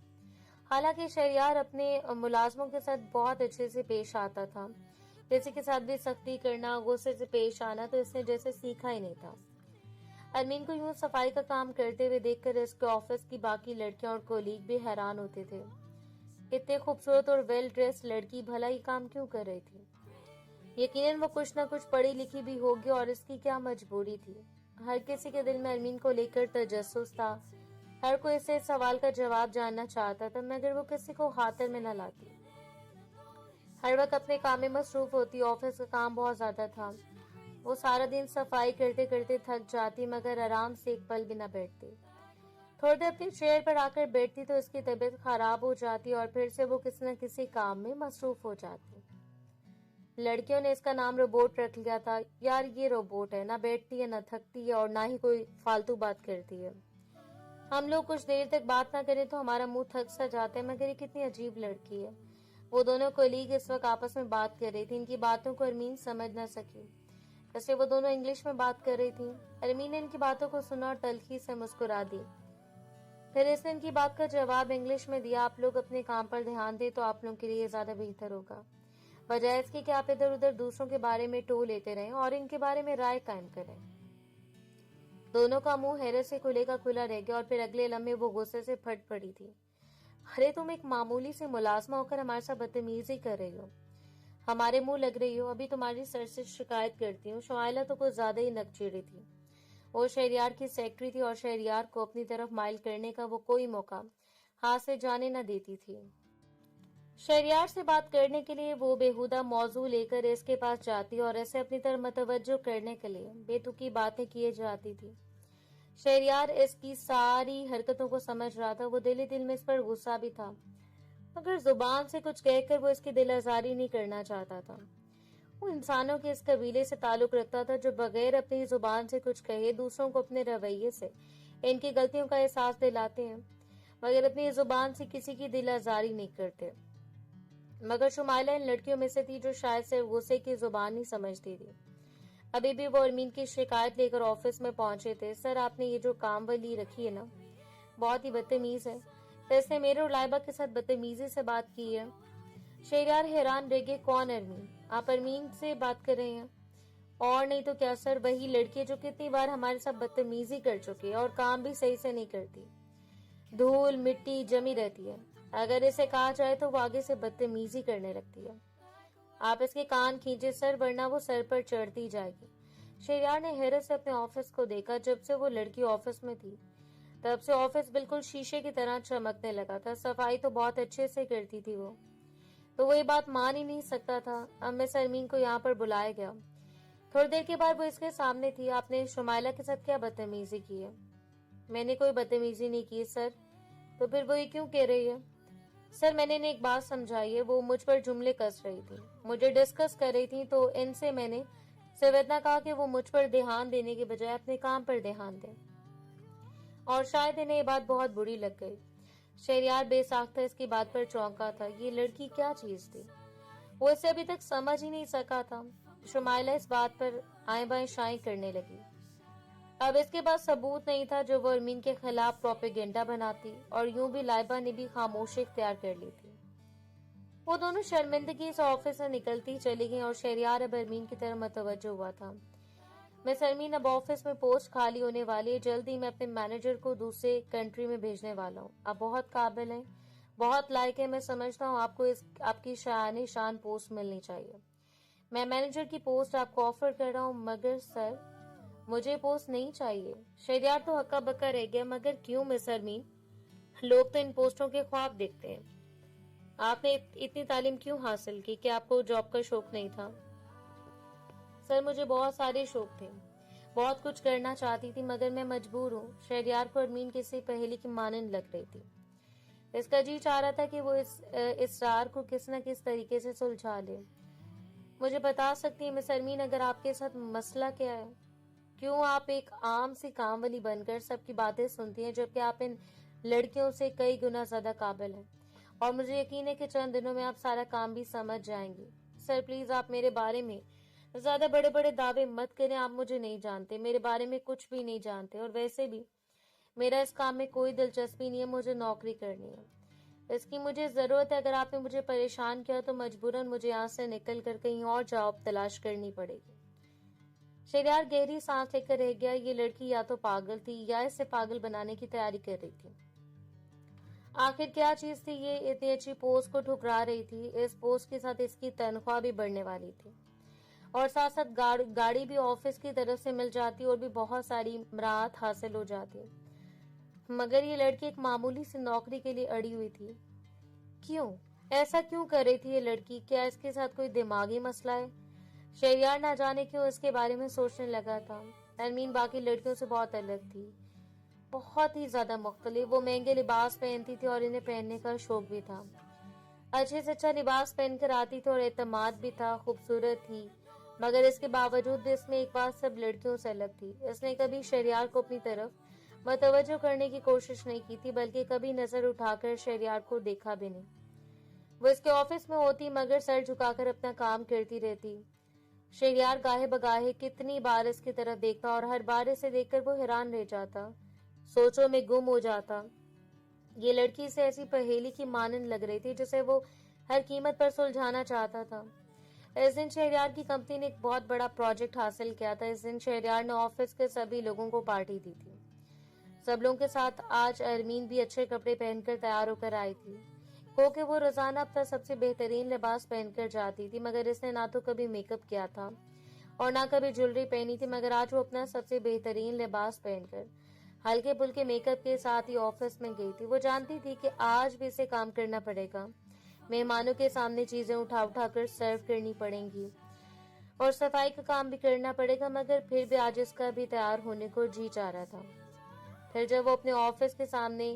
Speaker 1: हालांकि शहरयार अपने मुलाजमों के साथ बहुत अच्छे से पेश आता था। किसी के साथ भी सख्ती करना, गुस्से से पेश आना तो इसने जैसे सीखा ही नहीं था। अरमीन को यूं सफाई का काम करते हुए देखकर इसके ऑफिस की बाकी लड़कियां और कोलीग भी हैरान होते थे। इतने खूबसूरत और वेल ड्रेस्ड लड़की भला ही काम क्यों कर रही थी? यकीनन वो कुछ न कुछ पढ़ी लिखी भी होगी और इसकी क्या मजबूरी थी। हर किसी के दिल में अरमीन को लेकर तजस्सुस था। हर कोई इसे सवाल का जवाब जानना चाहता था मगर वो किसी को खातिर में न लाती। हर वक्त अपने काम में मसरूफ होती। ऑफिस का काम बहुत ज्यादा था। वो सारा दिन सफाई करते करते थक जाती मगर आराम से एक पल भी न बैठती। थोड़ी देर अपनी चेयर पर आकर बैठती तो इसकी तबीयत खराब हो जाती और फिर से वो किसी न किसी काम में मसरूफ हो जाती। लड़कियों ने इसका नाम रोबोट रख लिया था। यार, ये रोबोट है, ना बैठती है, ना थकती है और ना ही कोई फालतू बात करती है। हम लोग कुछ देर तक बात ना करें तो हमारा मुंह थक सा जाता है मगर ये कितनी अजीब लड़की है। वो दोनों कोलीग इस वक्त आपस में बात कर रही थी। इनकी बातों को अरमीन समझ न सकी। वैसे वो दोनों इंग्लिश में बात कर रही थी। अरमीन ने इनकी बातों को सुना और तल्खी से मुस्कुरा दी। फिर इसने इनकी बात का जवाब इंग्लिश में दिया, आप लोग अपने काम पर ध्यान दें तो आप लोगों के लिए ज्यादा बेहतर होगा, बजाय इसके कि आप इधर उधर दूसरों के बारे में टो लेते रहें और इनके बारे में राय कायम करें। दोनों का मुंह हैरत से खुले का खुला रह गया और फिर अगले लम्हे वो गुस्से से फट पड़ी थी। अरे तुम एक मामूली से मुलाजमा होकर हमारे साथ बदतमीजी कर रही हो, हमारे मुंह लग रही हो। अभी तुम्हारी सर से शिकायत करती हूँ। शुमाइला तो कुछ ज्यादा ही नकचीड़ी थी। वो शहरियार की सेक्रेटरी थी और शहरियार को अपनी तरफ माइल करने का वो कोई मौका हाथ से जाने न देती थी। शहरियार से बात करने के लिए वो बेहुदा मौजू लेकर इसके पास जाती और ऐसे अपनी तरफ मतवज्जो करने के लिए बेतुकी बातें किए जाती थी। शहरियार इसकी सारी हरकतों को समझ रहा था। वो दिल ही दिल में इस पर गुस्सा भी था, मगर जुबान से कुछ कहकर वो इसकी दिल आजारी नहीं करना चाहता था। वो इंसानों के इस कबीले से ताल्लुक रखता था जो बगैर अपनी जुबान से कुछ कहे दूसरों को अपने रवैये से इनकी गलतियों का एहसास दिलाते हैं, मगर अपनी जुबान से किसी की दिल आजारी नहीं करते। मगर शुमाइला इन लड़कियों में से थी जो शायद सिर्फ गुस्से की जुबान ही समझती थी। अभी भी वो अरमीन की शिकायत लेकर ऑफिस में पहुंचे थे। सर, आपने ये जो कामवाली रखी है ना, बहुत ही बदतमीज है। तो इसने मेरे और लाइबा के साथ बदतमीजी से बात की है। शहरियार हैरान रह गए, कौन अरमीन? आप अरमीन से बात कर रहे हैं? और नहीं तो क्या सर, वही लड़की जो कितनी बार हमारे साथ बदतमीजी कर चुकी है और काम भी सही से नहीं करती, धूल मिट्टी जमी रहती है। अगर इसे कहा जाए तो वो आगे से बदतमीजी करने लगती है। आप इसके कान खींचे सर, वरना वो सर पर चढ़ती जाएगी। शहरियार ने हैरत से अपने ऑफिस को देखा। जब से वो लड़की ऑफिस में थी तब से ऑफिस बिल्कुल शीशे की तरह चमकने लगा था। सफाई तो बहुत अच्छे से करती थी वो, तो वो ये बात मान ही नहीं सकता था। अब मिस अरमीन को यहाँ पर बुलाया गया। थोड़ी देर के बाद वो इसके सामने थी। आपने शुमाइला के साथ क्या बदतमीजी की है? मैंने कोई बदतमीजी नहीं की सर। तो फिर वो ये क्यों कह रही है? सर, मैंने इन्हें एक बात समझाई है। वो मुझ पर जुमले कस रही थी, मुझे डिस्कस कर रही थी, तो इनसे मैंने सिर्फ इतना कहा कि वो मुझ पर ध्यान देने के बजाय अपने काम पर ध्यान दें, और शायद इन्हें ये बात बहुत बुरी लग गई। शहरियार बेसाख्ता इसकी बात पर चौंका था। ये लड़की क्या चीज थी, वो इसे अभी तक समझ ही नहीं सका था। शुमाइला इस बात पर आए बाएं शाएं करने लगी। अब इसके पास सबूत नहीं था जो वो अरमीन के खिलाफ प्रोपेगेंडा बनाती, और यूं भी लाइबा ने भी खामोशी इख्तियार कर ली थी। वो दोनों शर्मिंदगी से ऑफिस से निकलती चली गईं और शहरियार अब अरमीन की तरफ मतवज्जो हुआ था। मिस अरमीन, अब ऑफिस में पोस्ट खाली होने वाली है। जल्दी मैं अपने मैनेजर को दूसरे कंट्री में भेजने वाला हूँ। आप बहुत काबिल हैं, बहुत लायक है। मैं समझता हूँ आपको आपकी शान शान पोस्ट मिलनी चाहिए। मैं मैनेजर की पोस्ट आपको ऑफर कर रहा हूँ। मगर सर, मुझे पोस्ट नहीं चाहिए। शहरियार तो हक्का बक्का रह गया। मगर क्यों मिस अरमीन? लोग तो इन पोस्टों के ख्वाब देखते हैं। आपने इतनी तालीम क्यों हासिल की कि आपको जॉब का शौक नहीं था? सर, मुझे बहुत सारे शौक थे, बहुत कुछ करना चाहती थी, मगर मैं मजबूर हूँ। शहरियार को अरमीन किसी पहेली की मानन लग रही थी। इसका जी चाह रहा था कि वो इस इसरार को किस न किस तरीके से सुलझा ले। मुझे बता सकती है मिस अरमीन, अगर आपके साथ मसला क्या है? क्यों आप एक आम सी कामवाली बनकर सबकी बातें सुनती हैं, जबकि आप इन लड़कियों से कई गुना ज्यादा काबिल हैं? और मुझे यकीन है कि चंद दिनों में आप सारा काम भी समझ जाएंगी। सर प्लीज, आप मेरे बारे में ज्यादा बड़े बड़े दावे मत करें। आप मुझे नहीं जानते, मेरे बारे में कुछ भी नहीं जानते, और वैसे भी मेरा इस काम में कोई दिलचस्पी नहीं है। मुझे नौकरी करनी है, इसकी मुझे जरूरत है। अगर आपने मुझे परेशान किया तो मजबूरन मुझे यहाँ से निकल कर कहीं और जॉब तलाश करनी पड़ेगी। शहरियार गहरी सांस लेकर रह गया। ये लड़की या तो पागल थी या इसे पागल बनाने की तैयारी कर रही थी। आखिर क्या चीज थी ये इतनी अच्छी पोस्ट को ठुकरा रही थी? इस पोस्ट के साथ इसकी तनख्वाह भी बढ़ने वाली थी, और साथ साथ गाड़ी भी ऑफिस की तरफ से मिल जाती और भी बहुत सारी राहत हासिल हो जाती। मगर ये लड़की एक मामूली सी नौकरी के लिए अड़ी हुई थी। क्यों ऐसा क्यों कर रही थी ये लड़की? क्या इसके साथ कोई दिमागी मसला है? शहरियार ना जाने क्यों इसके बारे में सोचने लगा था। अरमीन बाकी लड़कियों से बहुत अलग थी, बहुत ही ज्यादा मुख्तलिफ। वो महंगे लिबास पहनती थी और इन्हें पहनने का शौक भी था। अच्छे से अच्छा लिबास पहनकर आती थी और एतमाद भी था, खूबसूरत थी। मगर इसके बावजूद इसमें एक बात सब लड़कियों से अलग थी। इसने कभी शहरियार को अपनी तरफ मतवज्जो करने की कोशिश नहीं की थी, बल्कि कभी नजर उठाकर शहरियार को देखा भी नहीं। वो इसके ऑफिस में होती मगर सर झुकाकर अपना काम करती रहती। شہریار گاہے بگاہے کتنی بار اس کی طرف دیکھتا اور ہر بار اسے دیکھ کر وہ حیران رہ جاتا، سوچوں میں گم ہو جاتا۔ یہ لڑکی اسے ایسی پہیلی کی مانند لگ رہی تھی جسے وہ ہر قیمت پر سلجھانا چاہتا تھا۔ اس دن شہریار کی کمپنی نے ایک بہت بڑا پروجیکٹ حاصل کیا تھا۔ اس دن شہریار نے آفس کے سبھی لوگوں کو پارٹی دی تھی۔ سب لوگوں کے ساتھ آج ارمین بھی اچھے کپڑے پہن کر تیار ہو کر آئی تھی۔ کہ وہ روزانہ اپنا سب سے بہترین لباس پہن کر جاتی تھی، مگر اس نے نہ تو کبھی میک اپ کیا تھا اور نہ کبھی جویلری پہنی تھی، مگر آج وہ اپنا سب سے بہترین لباس پہن کر ہلکے پھلکے میک اپ کے ساتھ ہی آفس میں گئی تھی۔ وہ جانتی تھی کہ آج بھی اسے کام کرنا پڑے گا، مہمانوں کے سامنے چیزیں اٹھا کر سرو کرنی پڑیں گی اور صفائی کا کام بھی کرنا پڑے گا، مگر پھر بھی آج اس کا بھی تیار ہونے کو جی چاہ رہا تھا۔ پھر جب وہ اپنے آفس کے سامنے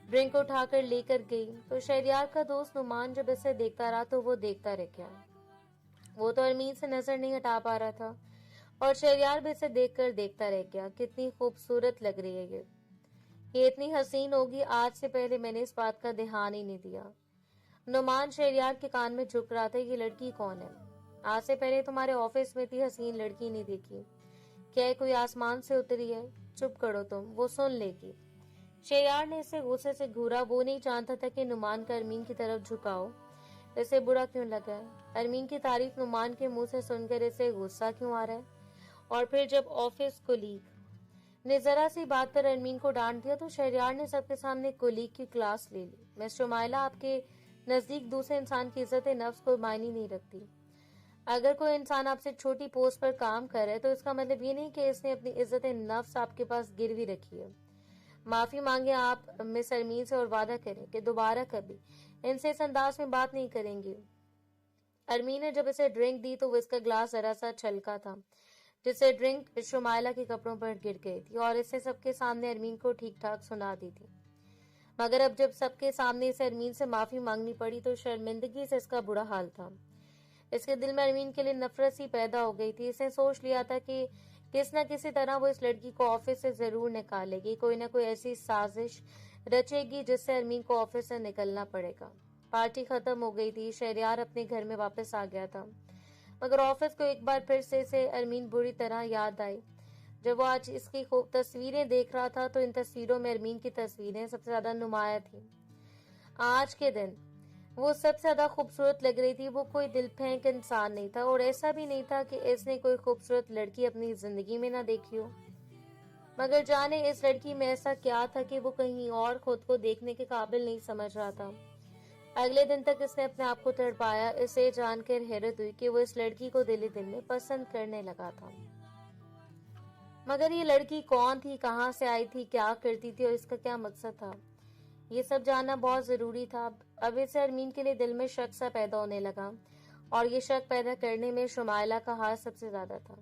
Speaker 1: ڈرنک اٹھا کر لے کر گئی تو شہریار کا دوست نعمان جب اسے دیکھتا رہا تو وہ دیکھتا رہ گیا۔ وہ تو ارمین سے نظر نہیں ہٹا پا رہا تھا اور شہریار بھی اسے دیکھ کر دیکھتا رہ گیا۔ کتنی خوبصورت لگ رہی ہے یہ اتنی حسین ہوگی، آج سے پہلے میں نے اس بات کا دھیان ہی نہیں دیا۔ نعمان شہریار کے کان میں جھک رہا تھا، یہ لڑکی کون ہے؟ آج سے پہلے تمہارے آفس میں اتنی حسین لڑکی نہیں دیکھی، کیا کوئی آسمان سے اتری ہے؟ چپ کرو تم، وہ سن لے گی۔ شہریار نے اسے غصے سے گھورا۔ وہ نہیں جانتا تھا کہ نعمان کا ارمین کی طرف جھکاؤ اسے برا کیوں لگا ہے، ارمین کی تعریف نعمان کے منہ سے سن کر اسے غصہ کیوں آ رہا ہے۔ اور پھر جب آفس کولیگ نے ذرا سی بات پر ارمین کو ڈانٹ دیا تو شہریار نے سب کے سامنے کولیگ کی کلاس لے لی۔ مسٹر شمائلہ، آپ کے نزدیک دوسرے انسان کی عزت نفس کوئی معنی نہیں رکھتی۔ اگر کوئی انسان آپ سے چھوٹی پوسٹ پر کام کر رہے تو اس کا مطلب یہ نہیں کہ اس نے اپنی عزت نفس آپ کے پاس گروی رکھی ہے۔ معافی مانگیں آپ مس ارمین سے اور وعدہ کریں کہ دوبارہ کبھی ان سے اس انداز میں بات نہیں کریں گے۔ ارمین نے جب اسے ڈرنک دی تو وہ اس کا گلاس ذرا سا چھلکا تھا جس سے ڈرنک شمائلہ کے کپڑوں پر گر گئی تھی اور اس نے سب کے سامنے ارمین کو ٹھیک ٹھاک سنا دی تھی، مگر اب جب سب کے سامنے اسے ارمین سے معافی مانگنی پڑی تو شرمندگی سے اس کا برا حال تھا۔ اس کے دل میں ارمین کے لیے نفرت سی پیدا ہو گئی تھی۔ اس نے سوچ لیا تھا کہ کس نہ کسی طرح وہ اس لڑکی کو آفس سے ضرور نکالے گی، کوئی نہ کوئی ایسی سازش رچے گی جس سے ارمین کو آفس سے نکلنا پڑے گا۔ پارٹی ختم ہو گئی تھی، شہریار اپنے گھر میں واپس آ گیا تھا، مگر آفس کو ایک بار پھر سے اسے ارمین بری طرح یاد آئی۔ جب وہ آج اس کی خوب تصویریں دیکھ رہا تھا تو ان تصویروں میں ارمین کی تصویریں سب سے زیادہ نمایاں تھیں۔ آج کے دن وہ سب سے زیادہ خوبصورت لگ رہی تھی۔ وہ کوئی دل پھینک انسان نہیں تھا اور ایسا بھی نہیں تھا کہ اس نے کوئی خوبصورت لڑکی اپنی زندگی میں نہ دیکھی ہو، مگر جانے اس لڑکی میں ایسا کیا تھا کہ وہ کہیں اور خود کو دیکھنے کے قابل نہیں سمجھ رہا تھا۔ اگلے دن تک اس نے اپنے آپ کو تڑپایا۔ اسے جان کر حیرت ہوئی کہ وہ اس لڑکی کو دل ہی دل میں پسند کرنے لگا تھا، مگر یہ لڑکی کون تھی، کہاں سے آئی تھی، کیا کرتی تھی اور اس کا کیا مقصد تھا، یہ سب جاننا بہت ضروری تھا۔ اب اسے ارمین کے لیے دل میں شک سا پیدا ہونے لگا اور یہ شک پیدا کرنے میں شمائلہ کا ہاتھ سب سے زیادہ تھا۔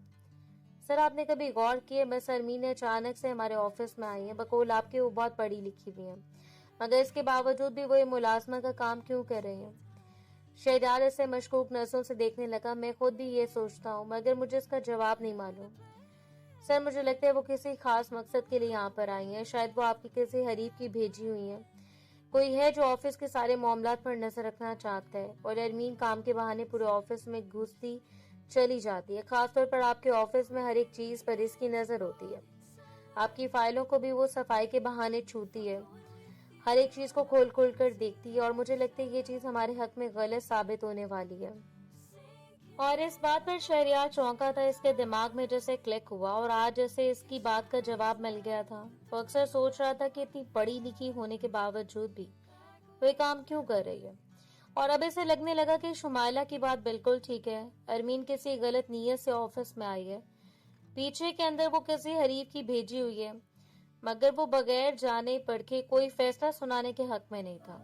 Speaker 1: سر، آپ نے کبھی غور کیے مس ارمین نے اچانک سے ہمارے آفس میں آئی ہیں، بقول آپ کے وہ بہت پڑھی لکھی بھی ہیں، مگر اس کے باوجود بھی وہ یہ ملازمہ کا کام کیوں کر رہے ہیں؟ شہریار اسے مشکوک نظروں سے دیکھنے لگا۔ میں خود بھی یہ سوچتا ہوں، مگر مجھے اس کا جواب نہیں معلوم۔ سر، مجھے لگتا ہے وہ کسی خاص مقصد کے لیے یہاں پر آئی ہیں، شاید وہ آپ کی کسی حریف کی بھیجی ہوئی ہیں، کوئی ہے جو آفس کے سارے معاملات پر نظر رکھنا چاہتا ہے۔ اور ارمین کام کے بہانے پورے آفس میں گھستی چلی جاتی ہے، خاص طور پر آپ کے آفس میں ہر ایک چیز پر اس کی نظر ہوتی ہے، آپ کی فائلوں کو بھی وہ صفائی کے بہانے چھوتی ہے، ہر ایک چیز کو کھول کھول کر دیکھتی ہے، اور مجھے لگتا ہے یہ چیز ہمارے حق میں غلط ثابت ہونے والی ہے۔ اور اس بات پر شہریار چونکا تھا، اس کے دماغ میں جیسے کلک ہوا اور آج جیسے اس کی بات کا جواب مل گیا تھا۔ وہ اکثر سوچ رہا تھا کہ اتنی پڑھی لکھی ہونے کے باوجود بھی وہ کام کیوں کر رہی ہے، اور اب اسے لگنے لگا کہ شمائلہ کی بات بالکل ٹھیک ہے۔ ارمین کسی غلط نیت سے آفس میں آئی ہے، پیچھے کے اندر وہ کسی حریف کی بھیجی ہوئی ہے، مگر وہ بغیر جانے پرکھے کوئی فیصلہ سنانے کے حق میں نہیں تھا۔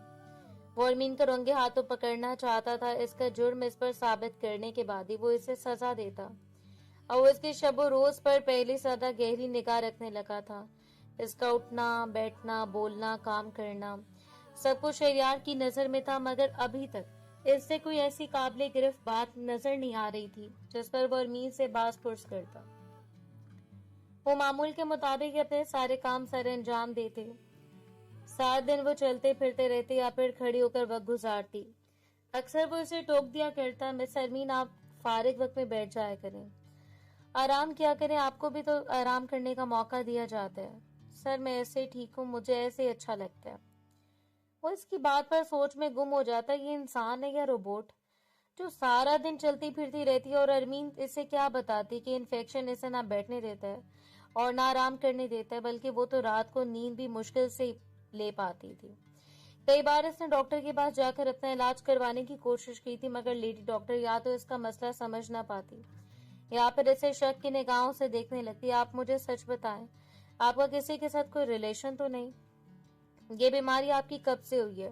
Speaker 1: وہ ارمین کو رنگے ہاتھوں پکڑنا چاہتا تھا، اس کا جرم اس پر ثابت کرنے کے بعد ہی وہ اسے سزا دیتا، اور وہ اس کے شب و روز پر پہلے سے زیادہ گہری نگاہ رکھنے لگا تھا۔ اس کا اٹھنا بیٹھنا بولنا کام کرنا سب کچھ شہریار کی نظر میں تھا، مگر ابھی تک اس سے کوئی ایسی قابل گرفت بات نظر نہیں آ رہی تھی جس پر وہ ارمین سے باز پرس کرتا۔ وہ معمول کے مطابق اپنے سارے کام سر انجام دیتے، سارا دن وہ چلتے پھرتے رہتے یا پھر کھڑی ہو کر وقت گزارتی۔ اکثر وہ اسے ٹوک دیا کرتا، مس ارمین آپ فارغ وقت میں بیٹھ جایا کریں, آرام کیا کریں, آپ کو بھی تو آرام کرنے کا موقع دیا جاتا ہے. سر میں ایسے ٹھیک ہوں, مجھے ایسے اچھا لگتا ہے. وہ اس کی بات پر سوچ میں گم ہو جاتا ہے, یہ انسان ہے یا روبوٹ جو سارا دن چلتی پھرتی رہتی ہے. اور ارمین اسے کیا بتاتی کہ انفیکشن اسے نہ بیٹھنے دیتا ہے اور نہ آرام کرنے دیتا ہے, بلکہ وہ تو رات کو نیند بھی مشکل سے لے پاتی تھی. کئی بار اس نے ڈاکٹر کے پاس جا کر اپنا علاج کروانے کی کوشش کی تھی, مگر لیڈی ڈاکٹر یا تو اس کا مسئلہ سمجھ نہ پاتی یا پھر اسے شک کی نگاہوں سے دیکھنے لگتی. آپ مجھے سچ بتائیں, آپ کا کسی کے ساتھ کوئی ریلیشن تو نہیں؟ یہ بیماری آپ کی کب سے ہوئی ہے؟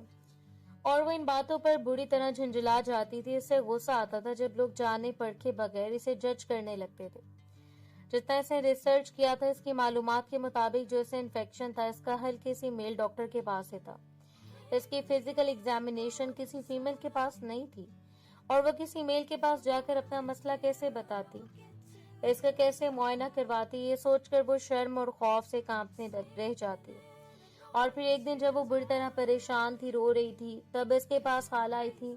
Speaker 1: اور وہ ان باتوں پر بری طرح جھنجھلا جاتی تھی. اسے غصہ آتا تھا جب لوگ جانے پرکھے بغیر اسے جج کرنے لگتے تھے. جتنا اس نے ریسرچ کیا تھا, اس کی معلومات کے مطابق جو اسے انفیکشن تھا اس کا حل کسی میل ڈاکٹر کے پاس ہی تھا. اس کی فزیکل ایگزامینیشن کسی فیمیل کے پاس نہیں تھی, اور وہ کسی میل کے پاس جا کر اپنا مسئلہ کیسے بتاتی, اس کا کیسے معائنہ کرواتی. یہ سوچ کر وہ شرم اور خوف سے کانپنے رہ جاتی. اور پھر ایک دن جب وہ بری طرح پریشان تھی, رو رہی تھی, تب اس کے پاس خالہ آئی تھی.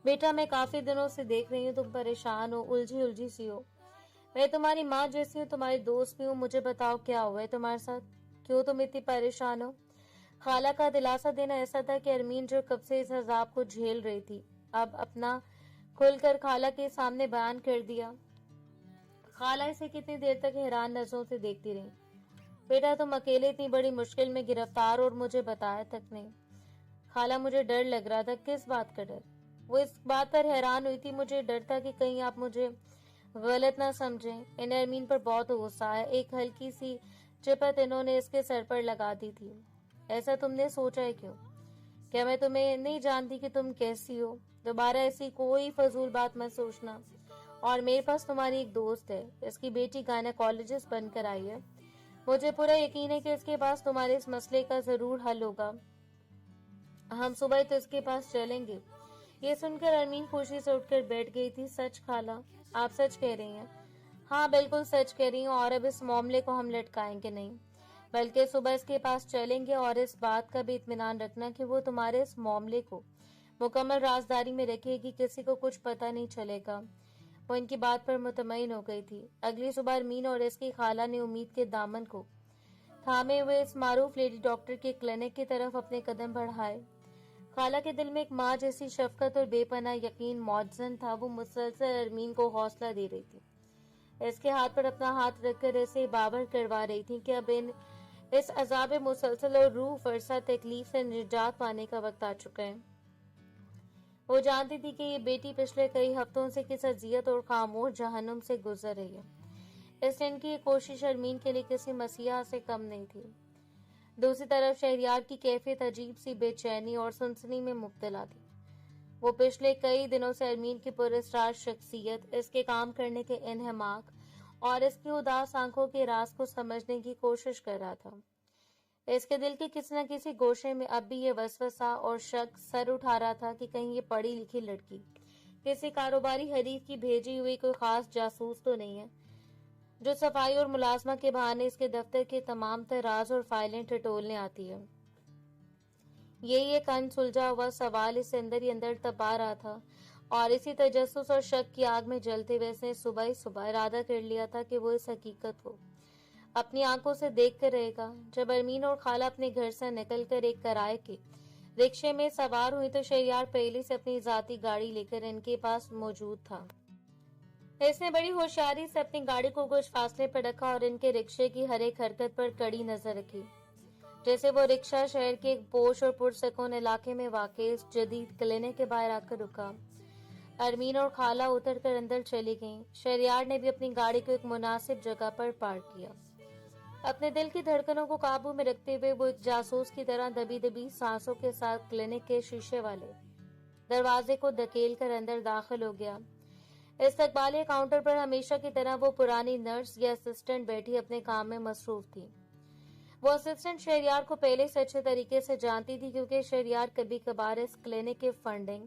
Speaker 1: بیٹا, میں کافی دنوں سے دیکھ رہی ہوں تم پریشان ہو, الجھی سی ہو. میں تمہاری ماں جیسی ہوں, تمہاری دوست بھی ہوں. مجھے بتاؤ کیا ہوا ہے تمہارے ساتھ, کیوں تم اتنی پریشان ہو؟ خالہ کا دلاسا دینا ایسا تھا کہ ارمین جو کب سے اس عذاب کو جھیل رہی تھی, اب اپنا کھل کر خالہ کے سامنے بیان کر دیا. خالہ اسے کتنی دیر تک حیران نظروں سے دیکھتی رہی. بیٹا, تم اکیلے اتنی بڑی مشکل میں گرفتار اور مجھے بتایا تک نہیں. خالہ, مجھے ڈر لگ رہا تھا. کس بات کا ڈر؟ وہ اس بات پر حیران ہوئی تھی. مجھے ڈر تھا کہ کہیں آپ مجھے غلط نہ سمجھیں. انہیں ارمین پر بہت غصہ آیا. ایک ہلکی سی چپت انہوں نے اس کے سر پر لگا دی تھی. ایسا تم نے سوچا ہے کیوں؟ کیا میں تمہیں نہیں جانتی کہ تم کیسی ہو؟ دوبارہ ایسی کوئی فضول بات مت سوچنا. اور میرے پاس تمہاری ایک دوست ہے, اس کی بیٹی گائنیکولوجسٹ بن کر آئی ہے. مجھے پورا یقین ہے کہ اس کے پاس تمہارے اس مسئلے کا ضرور حل ہوگا. ہم صبح تو اس کے پاس چلیں گے. یہ سن کر ارمین خوشی سے اٹھ کر بیٹھ گئی تھی. سچ خالہ, آپ سچ کہہ رہی ہیں؟ ہاں بالکل سچ کہہ رہی ہوں, اور اب اس معاملے کو ہم لٹکائیں گے نہیں, بلکہ صبح اس کے پاس چلیں گے. اور اس بات کا بھی اطمینان رکھنا کہ وہ تمہارے اس معاملے کو مکمل رازداری میں رکھے گی, کسی کو کچھ پتہ نہیں چلے گا. وہ ان کی بات پر مطمئن ہو گئی تھی. اگلی صبح ارمین اور اس کی خالہ نے امید کے دامن کو تھامے ہوئے اس معروف لیڈی ڈاکٹر کے کلینک کی طرف اپنے قدم بڑھائے. خالہ کے دل میں ایک ماں جیسی شفقت اور بے پناہ یقین موجزن تھا. وہ مسلسل ارمین کو حوصلہ دے رہی تھی, اس کے ہاتھ پر اپنا ہاتھ رکھ کر اسے باور کروا رہی تھی کہ اب اس عذاب مسلسل اور روح فرسا تکلیف سے نجات پانے کا وقت آ چکا ہے. وہ جانتی تھی کہ یہ بیٹی پچھلے کئی ہفتوں سے کس اذیت اور خاموش جہنم سے گزر رہی ہے. اس دن کی یہ کوشش ارمین کے لیے کسی مسیحا سے کم نہیں تھی. دوسری طرف شہریار کی کیفیت عجیب سی بے چینی اور سنسنی میں مبتلا تھی. وہ پچھلے کئی دنوں سے ارمین کی پراسرار شخصیت, اس کے کام کرنے کے انہماک اور اس کی اداس آنکھوں کے راز کو سمجھنے کی کوشش کر رہا تھا. اس کے دل کے کسی نہ کسی گوشے میں اب بھی یہ وسوسہ اور شک سر اٹھا رہا تھا کہ کہیں یہ پڑھی لکھی لڑکی کسی کاروباری حریف کی بھیجی ہوئی کوئی خاص جاسوس تو نہیں ہے, جو صفائی اور ملازمہ کے بہانے اس کے دفتر کے تمام تر راز اور فائلیں ٹٹولنے آتی ہے. یہی ایک ان سلجھا ہوا سوال اس سے اندر ہی اندر تپا رہا تھا, اور اسی تجسس اور شک کی آگ میں جلتے ہوئے اس نے صبح ہی صبح ارادہ کر لیا تھا کہ وہ اس حقیقت کو اپنی آنکھوں سے دیکھ کر رہے گا. جب ارمین اور خالہ اپنے گھر سے نکل کر ایک کرائے کے رکشے میں سوار ہوئی تو شہریار پہلے سے اپنی ذاتی گاڑی لے کر ان کے پاس موجود تھا. اس نے بڑی ہوشیاری سے اپنی گاڑی کو کچھ فاصلے پر رکھا اور ان کے رکشے کی ہر ایک حرکت پر کڑی نظر رکھی. جیسے وہ رکشہ شہر کے ایک پوش اور پرسکون علاقے میں واقع اس جدید کلینک کے باہر آ کر رکا. ارمین اور خالہ اتر کر اندر چلی گئیں. شہریار نے بھی اپنی گاڑی کو ایک مناسب جگہ پر پارک کیا. اپنے دل کی دھڑکنوں کو قابو میں رکھتے ہوئے وہ ایک جاسوس کی طرح دبی دبی سانسوں کے ساتھ کلینک کے شیشے والے دروازے کو دھکیل کر اندر داخل ہو گیا. استقبالیہ کاؤنٹر پر ہمیشہ کی طرح وہ پرانی نرس یا اسسٹنٹ بیٹھی اپنے کام میں مصروف تھی. وہ اسسٹنٹ شہریار کو پہلے سے اچھے طریقے سے جانتی تھی, کیونکہ شہریار کبھی کبھار اس کلینک کے فنڈنگ,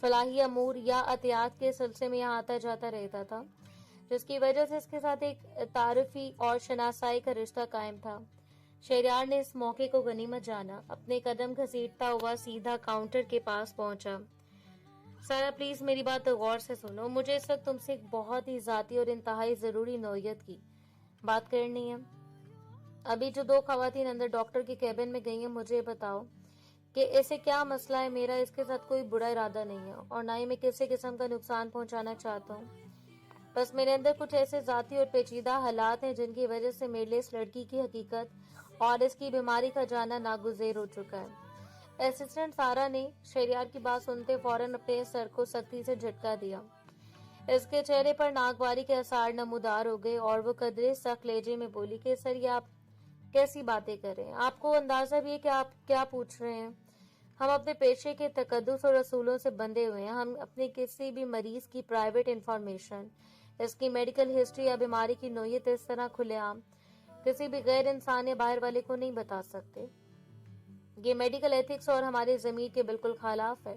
Speaker 1: فلاحی امور یا عطیات کے سلسلے میں یہاں آتا جاتا رہتا تھا, جس کی وجہ سے اس کے ساتھ ایک تعارفی اور شناسائی کا رشتہ قائم تھا. شہریار نے اس موقع کو غنیمت جانا اپنے قدم گھسیٹتا ہوا سیدھا کاؤنٹر کے پاس پہنچا. سارا پلیز میری بات غور سے سنو. مجھے اس وقت تم سے ایک بہت ہی ذاتی اور انتہائی ضروری نوعیت کی بات کرنی ہے. ابھی جو دو خواتین اندر ڈاکٹر کے کیبن میں گئی ہیں, مجھے بتاؤ کہ اسے کیا مسئلہ ہے. میرا اس کے ساتھ کوئی برا ارادہ نہیں ہے اور نہ ہی میں کسی قسم کا نقصان پہنچانا چاہتا ہوں. بس میرے اندر کچھ ایسے ذاتی اور پیچیدہ حالات ہیں جن کی وجہ سے میرے لیے اس لڑکی کی حقیقت اور اس کی بیماری کا جاننا ناگزیر ہو چکا ہے. اسسٹنٹ سارا نے شہریار کی بات سنتے فوراً اپنے سر کو سختی سے جھٹکا دیا. اس کے چہرے پر ناگواری کے آثار نمودار ہو گئے اور وہ قدرے سخت لہجے میں بولی کہ سر یہ آپ کیسی باتیں کر رہے ہیں؟ آپ کو اندازہ بھی ہے کہ آپ کیا پوچھ رہے ہیں؟ ہم اپنے پیشے کے تقدس اور اصولوں سے بندھے ہوئے ہیں. ہم اپنے کسی بھی مریض کی پرائیویٹ انفارمیشن, اس کی میڈیکل ہسٹری یا بیماری کی نوعیت اس طرح کھلے عام کسی بھی غیر انسان یا باہر والے کو نہیں بتا سکتے. یہ میڈیکل ایتھکس اور ہمارے ضمیر کے بالکل خلاف ہے.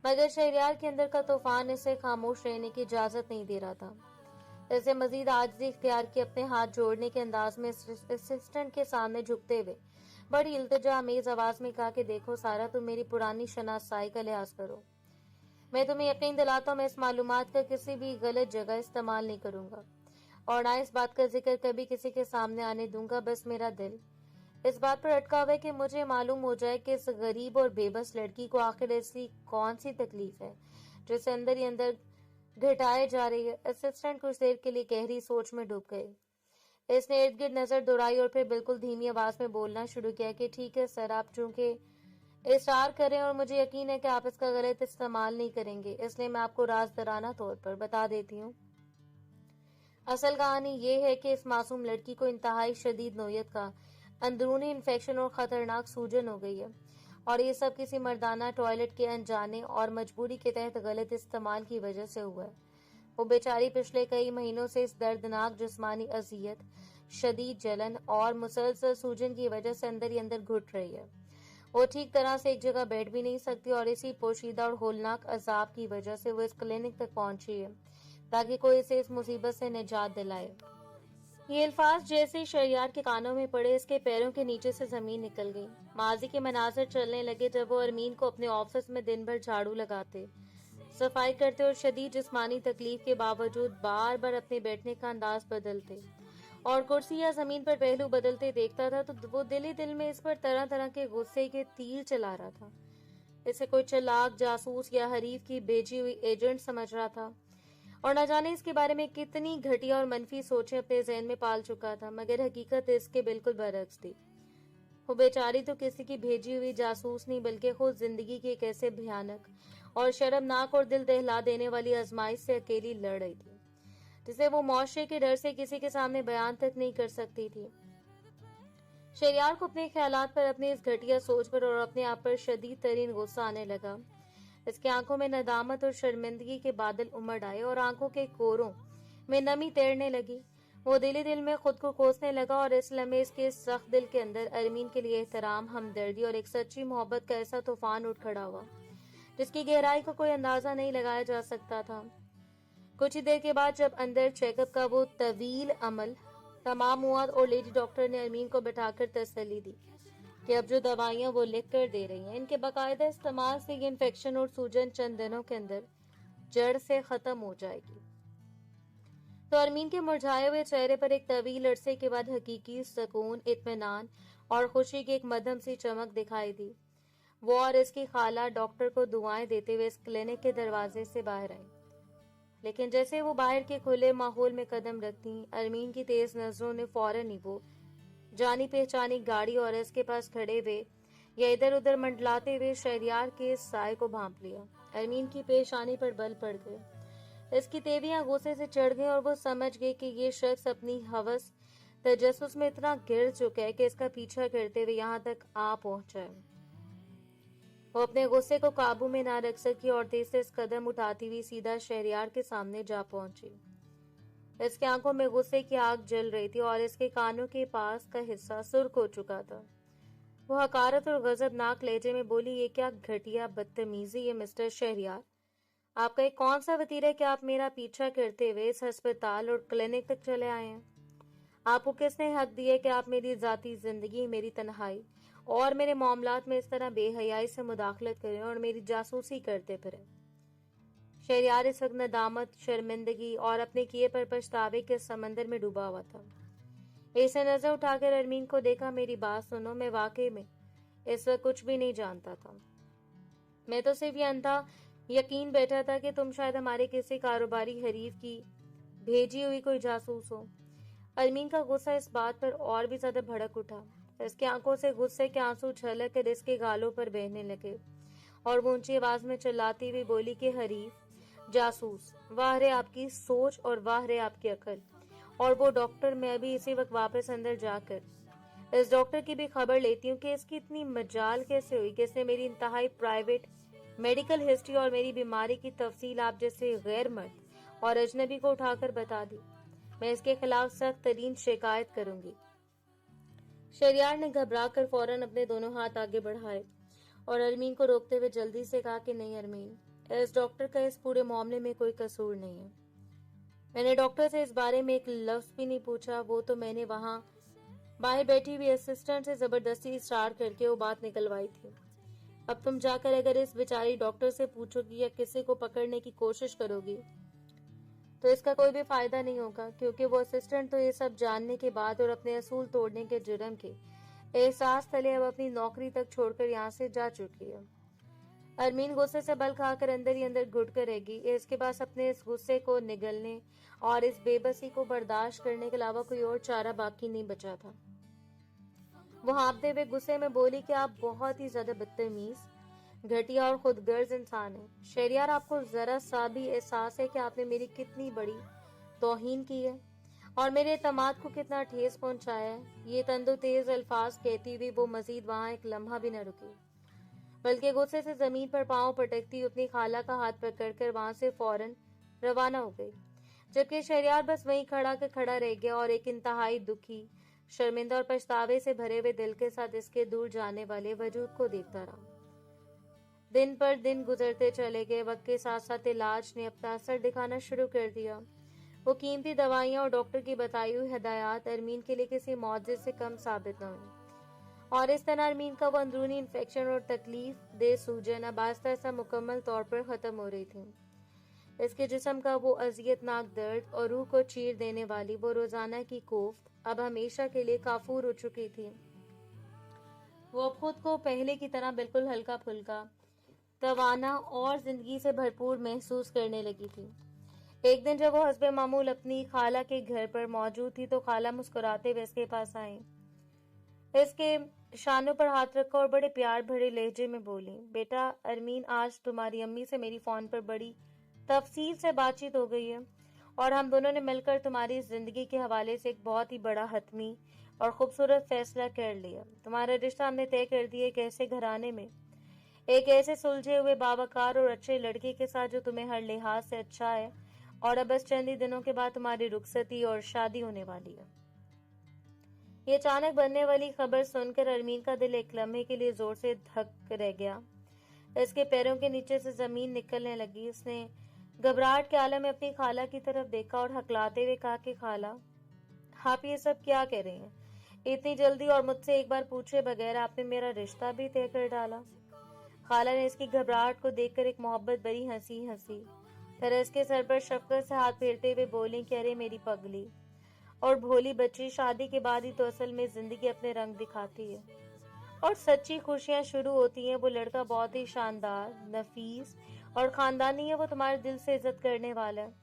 Speaker 1: مگر شہریار کے اندر کا طوفان اسے خاموش رہنے کی اجازت نہیں دے رہا تھا. اسے مزید عاجزی اختیار کی اپنے ہاتھ جوڑنے کے انداز میں اسسٹنٹ کے سامنے جھکتے ہوئے بڑی التجا آمیز آواز میں کہا کہ دیکھو سارا, تم میری پرانی شناسائی کا لحاظ کرو. میں تمہیں یقین دلاتا ہوں میں اس معلومات کا کسی بھی غلط جگہ استعمال نہیں کروں گا اور نہ اس بات کا ذکر کبھی کسی کے سامنے آنے دوں گا. بس میرا دل اس بات پر اٹکا ہوا ہے کہ مجھے معلوم ہو جائے کہ اس غریب اور بے بس لڑکی کو آخر ایسی کون سی تکلیف ہے جو اسے اندر ہی اندر گھٹائے جا رہی ہے. اسسٹنٹ کچھ دیر کے لیے گہری سوچ میں ڈوب گئے. اس نے ارد گرد نظر دوڑائی اور پھر بالکل دھیمی آواز میں بولنا شروع کیا کہ ٹھیک ہے سر, آپ چونکہ اصرار کریں اور مجھے یقین ہے کہ آپ اس کا غلط استعمال نہیں کریں گے, اس لیے میں آپ کو رازدارانہ طور پر بتا دیتی ہوں. اصل کہانی یہ ہے کہ اس معصوم لڑکی کو انتہائی شدید نوعیت کا اندرونی انفیکشن اور خطرناک سوجن ہو گئی ہے اور یہ سب کسی مردانہ ٹوائلٹ کے انجانے اور مجبوری کے تحت غلط استعمال کی وجہ سے ہوا ہے. وہ بیچاری پچھلے کئی مہینوں سے اس دردناک جسمانی اذیت, شدید جلن اور مسلسل سوجن کی وجہ سے اندر ہی اندر گھٹ رہی ہے. وہ ٹھیک طرح سے ایک جگہ بیٹھ بھی نہیں سکتی اور اسی پوشیدہ اور ہولناک عذاب کی وجہ سے وہ اس کلینک تک پہنچی ہے تاکہ کوئی اسے اس مصیبت سے نجات دلائے. یہ الفاظ جیسے ہی شہریار کے کانوں میں پڑے اس کے پیروں کے نیچے سے زمین نکل گئی. ماضی کے مناظر چلنے لگے جب وہ ارمین کو اپنے آفس میں دن بھر جھاڑو لگاتے, صفائی کرتے اور شدید جسمانی تکلیف کے باوجود بار بار اپنے بیٹھنے کا انداز بدلتے اور کرسی یا زمین پر پہلو بدلتے دیکھتا تھا تو وہ دل ہی دل میں اس پر طرح طرح کے غصے کے تیر چلا رہا تھا. اسے کوئی چلاک جاسوس یا حریف کی بھیجی ہوئی ایجنٹ سمجھ رہا تھا اور نہ جانے اس کے بارے میں کتنی گھٹیا اور منفی سوچیں اپنے ذہن میں پال چکا تھا. مگر حقیقت اس کے بالکل برعکس تھی. وہ بیچاری تو کسی کی بھیجی ہوئی جاسوس نہیں بلکہ خود زندگی کی ایک ایسے بھیانک اور شرمناک اور دل دہلا دینے والی آزمائش سے اکیلی لڑ رہی تھی جسے وہ معاشرے کے ڈر سے کسی کے سامنے بیان تک نہیں کر سکتی تھی. شہریار کو اپنے خیالات پر, اپنی اس گھٹیا سوچ پر اور اپنے آپ پر شدید ترین غصہ آنے لگا. اس کی آنکھوں میں ندامت اور شرمندگی کے بادل امڑ آئے اور آنکھوں کے کوروں میں نمی تیرنے لگی. وہ دل ہی دل میں خود کو کوسنے لگا اور اس لمحے اس کے سخت دل کے اندر ارمین کے لیے احترام, ہمدردی اور ایک سچی محبت کا ایسا طوفان اٹھ کھڑا ہوا جس کی گہرائی کو کوئی اندازہ نہیں لگایا جا سکتا تھا. کچھ ہی دیر کے بعد جب اندر چیک اپ کا وہ طویل عمل تمام ہوا اور لیڈی ڈاکٹر نے ارمین کو بٹھا کر تسلی دی کہ اب جو دوائیاں وہ لکھ کر دے رہی ہیں ان کے باقاعدہ استعمال سے یہ انفیکشن اور سوجن چند دنوں کے اندر جڑ سے ختم ہو جائے گی, تو ارمین کے مرجھائے ہوئے چہرے پر ایک طویل عرصے کے بعد حقیقی سکون, اطمینان اور خوشی کی ایک مدھم سی چمک دکھائی دی. وہ اور اس کی خالہ ڈاکٹر کو دعائیں دیتے ہوئے اس کلینک کے دروازے سے باہر آئی. لیکن جیسے وہ باہر کے کھلے ماحول میں قدم رکھتی, ارمین کی تیز نظروں نے فوراً ہی وہ جانی پہچانی گاڑی اور اس کے پاس کھڑے ہوئے یا ادھر ادھر منڈلاتے ہوئے شہریار کے سائے کو بھانپ لیا. ارمین کی پیشانی پر بل پڑ گئے, اس کی تیویاں غصے سے چڑھ گئیں اور وہ سمجھ گئی کہ یہ شخص اپنی ہوس تجسس میں اتنا گر چکا ہے کہ اس کا پیچھا کرتے ہوئے یہاں تک آ پہنچا ہے. وہ اپنے غصے کو قابو میں نہ رکھ سکی اور تیز سے قدم اٹھاتی ہوئی سیدھا شہریار کے سامنے جا پہنچی. اس کی آنکھوں میں غصے کی آگ جل رہی تھی اور اس کے کانوں کے پاس کا حصہ سرخ ہو چکا تھا. وہ حقارت اور غضبناک لہجے میں بولی, یہ کیا گھٹیا بدتمیزی ہے مسٹر شہریار, آپ کا ایک کون سا وتیرہ ہے کہ آپ میرا پیچھا کرتے ہوئے اس ہسپتال اور کلینک تک چلے آئے ہیں؟ آپ کو کس نے حق دیا کہ آپ میری ذاتی زندگی, میری تنہائی اور میرے معاملات میں اس طرح بے حیائی سے مداخلت کریں اور میری جاسوسی کرتے پھریں؟ शहरयार इस वक्त नदामत, शर्मिंदगी और अपने किए पर पछतावे के समंदर में डूबा हुआ था। इसने नजर उठाकर अरमीन को देखा। मेरी बात सुनो, मैं वाकई में इस वक्त कुछ भी नहीं जानता था। मैं तो सिर्फ ये अंधा यकीन बैठा था कि तुम शायद हमारे किसी कारोबारी हरीफ की भेजी हुई कोई जासूस हो। अरमीन का गुस्सा इस बात पर और भी ज्यादा भड़क उठा। इसकी आंखों से गुस्से के आंसू छलक कर इसके गालों पर बहने लगे और वो ऊंची आवाज में चिल्लाती हुई बोली कि हरीफ, जासूस, वाह रे आपकी सोच और वाह रे आपकी अकल। और वो डॉक्टर, मैं अभी इसी वक्त वापस अंदर जाकर इस डॉक्टर की भी खबर लेती हूँ कि इसकी इतनी मजाल कैसे हुई कि इसने मेरी इंतहाई प्राइवेट मेडिकल हिस्ट्री और मेरी बीमारी की तफसील आप जैसे गैर मर्द और अजनबी को उठाकर बता दी। मैं इसके खिलाफ सख्त तरीन शिकायत करूंगी। शहरयार ने घबरा कर फौरन अपने दोनों हाथ आगे बढ़ाए और अरमीन को रोकते हुए जल्दी से कहा कि नहीं अरमीन, इस डॉक्टर का इस पूरे मामले में कोई कसूर नहीं है। मैंने डॉक्टर से इस बारे में एक लफ्ज भी नहीं पूछा। वो तो मैंने वहां बाहर बैठी हुई असिस्टेंट से जबरदस्ती इशार करके वो बात निकलवाई थी। अब तुम जाकर अगर इस बेचारी डॉक्टर से पूछोगी या किसी को पकड़ने की कोशिश करोगी तो इसका कोई भी फायदा नहीं होगा, क्योंकि वो असिस्टेंट तो ये सब जानने के बाद और अपने असूल तोड़ने के जुर्म के एहसास तले अब अपनी नौकरी तक छोड़कर यहाँ से जा चुकी है। अरमीन गुस्से से बल खाकर अंदर ही अंदर घुट कर रह गई। इसके पास अपने इस गुस्से को निगलने और इस बेबसी को बर्दाश्त करने के अलावा कोई और चारा बाकी नहीं बचा था। वो हाँफते हुए गुस्से में बोली कि आप बहुत ही ज्यादा बदतमीज, घटिया और खुदगर्ज इंसान है। शहरयार, आपको जरा सा भी एहसास है कि आपने मेरी कितनी बड़ी तौहीन की है और मेरे एतमाद को कितना ठेस पहुंचाया है। ये तंदु तेज अल्फाज कहती हुई वो मजीद वहां एक लम्हा भी न रुकी, बल्कि गुस्से से जमीन पर पांव पटकती अपनी खाला का हाथ पकड़कर वहां से फौरन रवाना हो गई, जबकि शहरयार बस वहीं खड़ा रह गया और एक इंतहाई दुखी, शर्मिंदा और पछतावे से भरे हुए दिल के साथ इसके दूर जाने वाले वजूद को देखता रहा। दिन पर दिन गुजरते चले गए। वक्त के साथ साथ इलाज ने अपना असर दिखाना शुरू कर दिया। वो कीमती दवाइयां और डॉक्टर की बताई हुई हिदायत अरमीन के लिए किसी मौजे से कम साबित न हुई और इस तरह अरमीन का वो अंदरूनी इन्फेक्शन और तकलीफ दे सूजन अब आहिस्ता आहिस्ता मुकम्मल तौर पर खत्म हो रही थी। इसके जिस्म का वो अजियतनाक दर्द और रूह को चीर देने वाली वो रोजाना की कोफ्त अब हमेशा के लिए काफूर हो चुकी थी। वो अब खुद को पहले की तरह बिल्कुल हल्का फुल्का, तवाना और जिंदगी से भरपूर महसूस करने लगी थी। एक दिन जब वो हस्बे मामूल अपनी खाला के घर पर मौजूद थी तो खाला मुस्कुराते हुए इसके पास आई, इसके शानों पर हाथ रखा और बड़े प्यार भरे लहजे में बोली, बेटा अरमीन, आज तुम्हारी अम्मी से मेरी फोन पर बड़ी तफसील से बातचीत हो गई है और हम दोनों ने मिलकर तुम्हारी जिंदगी के हवाले से एक बहुत ही बड़ा हतमी और खूबसूरत फैसला कर लिया। तुम्हारा रिश्ता हमने तय कर दिया एक ऐसे घराने में, एक ऐसे सुलझे हुए बावकार और अच्छे लड़के के साथ जो तुम्हें हर लिहाज से अच्छा है और अब बस चंद ही दिनों के बाद तुम्हारी रुखसती और शादी होने वाली है। ये अचानक बनने वाली खबर सुनकर अरमीन का दिल एक लम्हे के लिए जोर से धक रह गया। इसके पैरों के नीचे से जमीन निकलने लगी। उसने घबराहट के आलम में अपनी खाला की तरफ देखा और हकलाते हुए कहा कि खाला, आप ये सब क्या कह रही हैं? इतनी जल्दी और मुझसे एक बार पूछे बगैर आपने मेरा रिश्ता भी तय कर डाला। खाला ने इसकी घबराहट को देखकर एक मोहब्बत भरी हंसी हंसी, फिर इसके सर पर शफकत से हाथ फेरते हुए बोली कि अरे मेरी पगली और भोली बच्ची, शादी के बाद ही तो असल में जिंदगी अपने रंग दिखाती है और सच्ची खुशियां शुरू होती हैं। वो लड़का बहुत ही शानदार, नफीस और खानदानी है। वो तुम्हारे दिल से इज्जत करने वाला है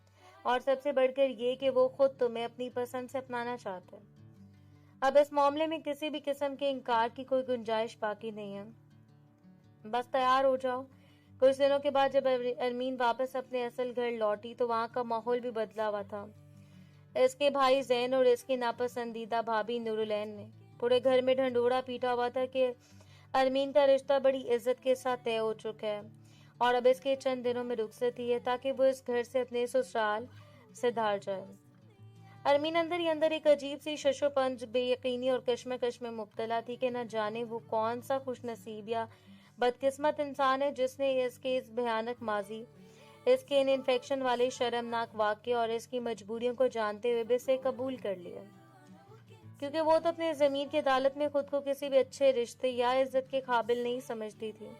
Speaker 1: और सबसे बढ़कर ये कि वो खुद तुम्हें अपनी पसंद से अपनाना चाहता है। अब इस मामले में किसी भी किस्म के इनकार की कोई गुंजाइश बाकी नहीं है। बस तैयार हो जाओ। कुछ दिनों के बाद जब अरमीन वापस अपने असल घर लौटी तो वहां का माहौल भी बदला हुआ था। इसके भाई जैन और इसकी नापसंदीदा भाभी नूरुलैन ने पूरे घर में ढंढोरा पीटा हुआ था कि अरमीन का रिश्ता बड़ी इज्जत के साथ तय हो चुका है और अब इसके चंद दिनों में रुखसती है ताकि वो इस घर से अपने ससुराल से धार जाए। अरमीन अंदर ही अंदर एक अजीब सी शशोपंज, बेयकीनी और कश्मकश में मुब्तला थी कि न जाने वो कौन सा खुशनसीब या बदकिस्मत इंसान है जिसने इसके इस भयानक माजी, इसके इन इन्फेक्शन वाले शर्मनाक वाक्य और इसकी मजबूरियों को जानते हुए भी इसे कबूल कर लिया, क्योंकि वो तो अपने जमीन की अदालत में खुद को किसी भी अच्छे रिश्ते या इज्जत के काबिल नहीं समझती थी।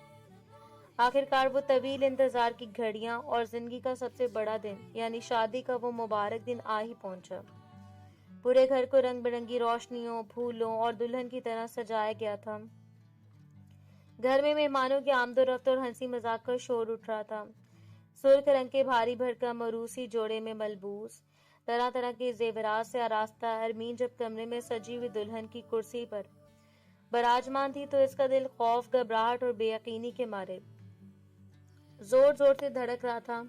Speaker 1: آخرکار وہ طویل انتظار کی گھڑیاں اور زندگی کا سب سے بڑا دن یعنی شادی کا وہ مبارک دن آ ہی پہنچا۔ پورے گھر کو رنگ برنگی روشنیوں، پھولوں اور دلہن کی طرح سجایا گیا تھا۔ گھر میں مہمانوں کی آمد و رفت اور ہنسی مذاق کا شور اٹھ رہا تھا۔ سرخ رنگ کے بھاری بھرکم عروسی جوڑے میں ملبوس طرح طرح کے زیورات سے آراستہ ارمین جب کمرے میں سجی ہوئی دلہن کی کرسی پر براجمان تھی تو اس کا دل خوف، گھبراہٹ اور بے یقینی کے مارے زور زور سے دھڑک رہا تھا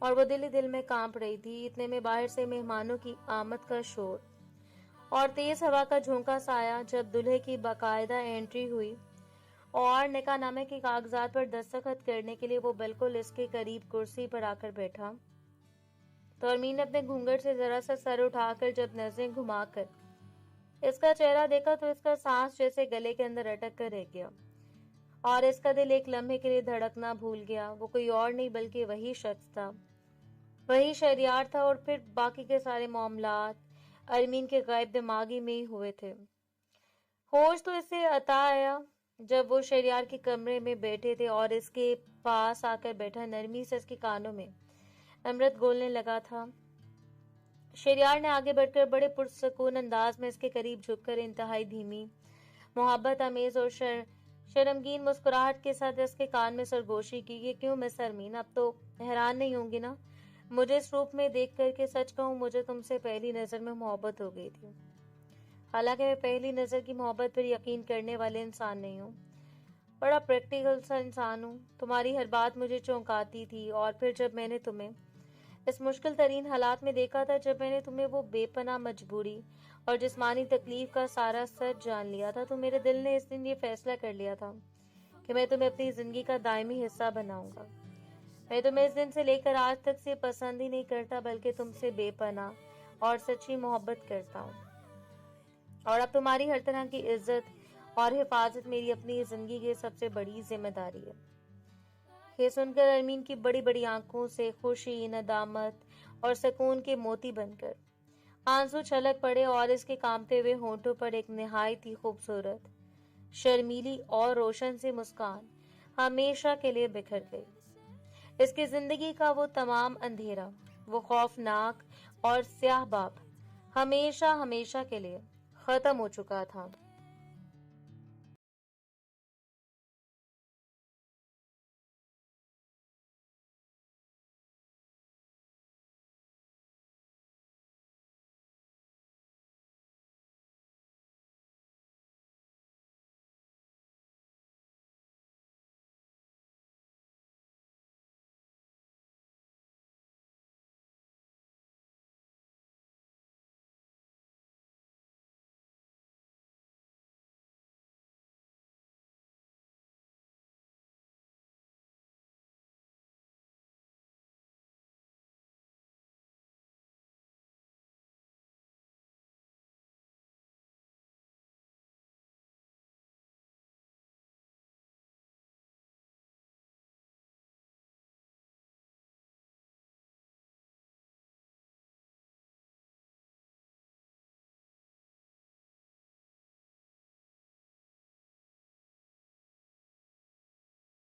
Speaker 1: اور وہ دل ہی دل میں کانپ رہی تھی۔ اتنے میں باہر سے مہمانوں کی آمد کا شور اور تیز ہوا کا جھونکا سا آیا۔ جب دلہے کی باقاعدہ انٹری ہوئی اور نکاح نامے کے کاغذات پر دستخط کرنے کے لیے وہ بالکل اس کے قریب کرسی پر آ کر بیٹھا تو ارمین نے اپنے گھونگھٹ سے ذرا سا سر اٹھا کر جب نظریں گھما کر اس کا چہرہ دیکھا تو اس کا سانس جیسے گلے کے اندر اٹک کر رہ گیا اور اس کا دل ایک لمحے کے لیے دھڑکنا بھول گیا۔ وہ کوئی اور نہیں بلکہ وہی شخص تھا، وہی شہریار تھا، اور پھر باقی کے سارے معاملات ارمین کے غائب دماغی میں ہی ہوئے تھے۔ ہوش تو اسے عطا آیا جب وہ شہریار کے کمرے میں بیٹھے تھے اور اس کے پاس آ کر بیٹھا نرمی سے اس کے کانوں میں امرت گھولنے لگا تھا۔ شہریار نے آگے بڑھ کر بڑے پرسکون انداز میں اس کے قریب جھک کر انتہائی دھیمی، محبت آمیز اور شرمگین مسکراہٹ کے ساتھ اس کے کان میں سرگوشی کی کہ کیوں مس ارمین، اب تو حیران نہیں ہوں گی نا مجھے اس روپ میں دیکھ کر کہ سچ کہوں مجھے تم سے پہلی نظر میں محبت ہو گئی تھی۔ حالانکہ میں پہلی نظر کی محبت پر یقین کرنے والے انسان نہیں ہوں، بڑا پریکٹیکل سا انسان ہوں۔ تمہاری ہر بات مجھے چونکاتی تھی اور پھر جب میں نے تمہیں اس مشکل ترین حالات میں دیکھا تھا، جب میں نے تمہیں وہ بے پناہ مجبوری اور جسمانی تکلیف کا سارا سچ جان لیا تھا، تو میرے دل نے اس دن یہ فیصلہ کر لیا تھا کہ میں تمہیں اپنی زندگی کا دائمی حصہ بناؤں گا۔ میں تمہیں اس دن سے لے کر آج تک سے پسند ہی نہیں کرتا بلکہ تم سے بے پناہ اور سچی محبت کرتا ہوں، اور اب تمہاری ہر طرح کی عزت اور حفاظت میری اپنی زندگی کی سب سے بڑی ذمہ داری ہے۔ یہ سن کر ارمین کی بڑی بڑی آنکھوں سے خوشی، ندامت اور سکون کے موتی بن کر آنسو چھلک پڑے اور اس کے کانپتے ہوئے ہونٹوں پر ایک نہایت ہی خوبصورت، شرمیلی اور روشن سی مسکان ہمیشہ کے لیے بکھر گئی۔ اس کی زندگی کا وہ تمام اندھیرا، وہ خوفناک اور سیاہ باب ہمیشہ ہمیشہ کے لیے ختم ہو چکا تھا۔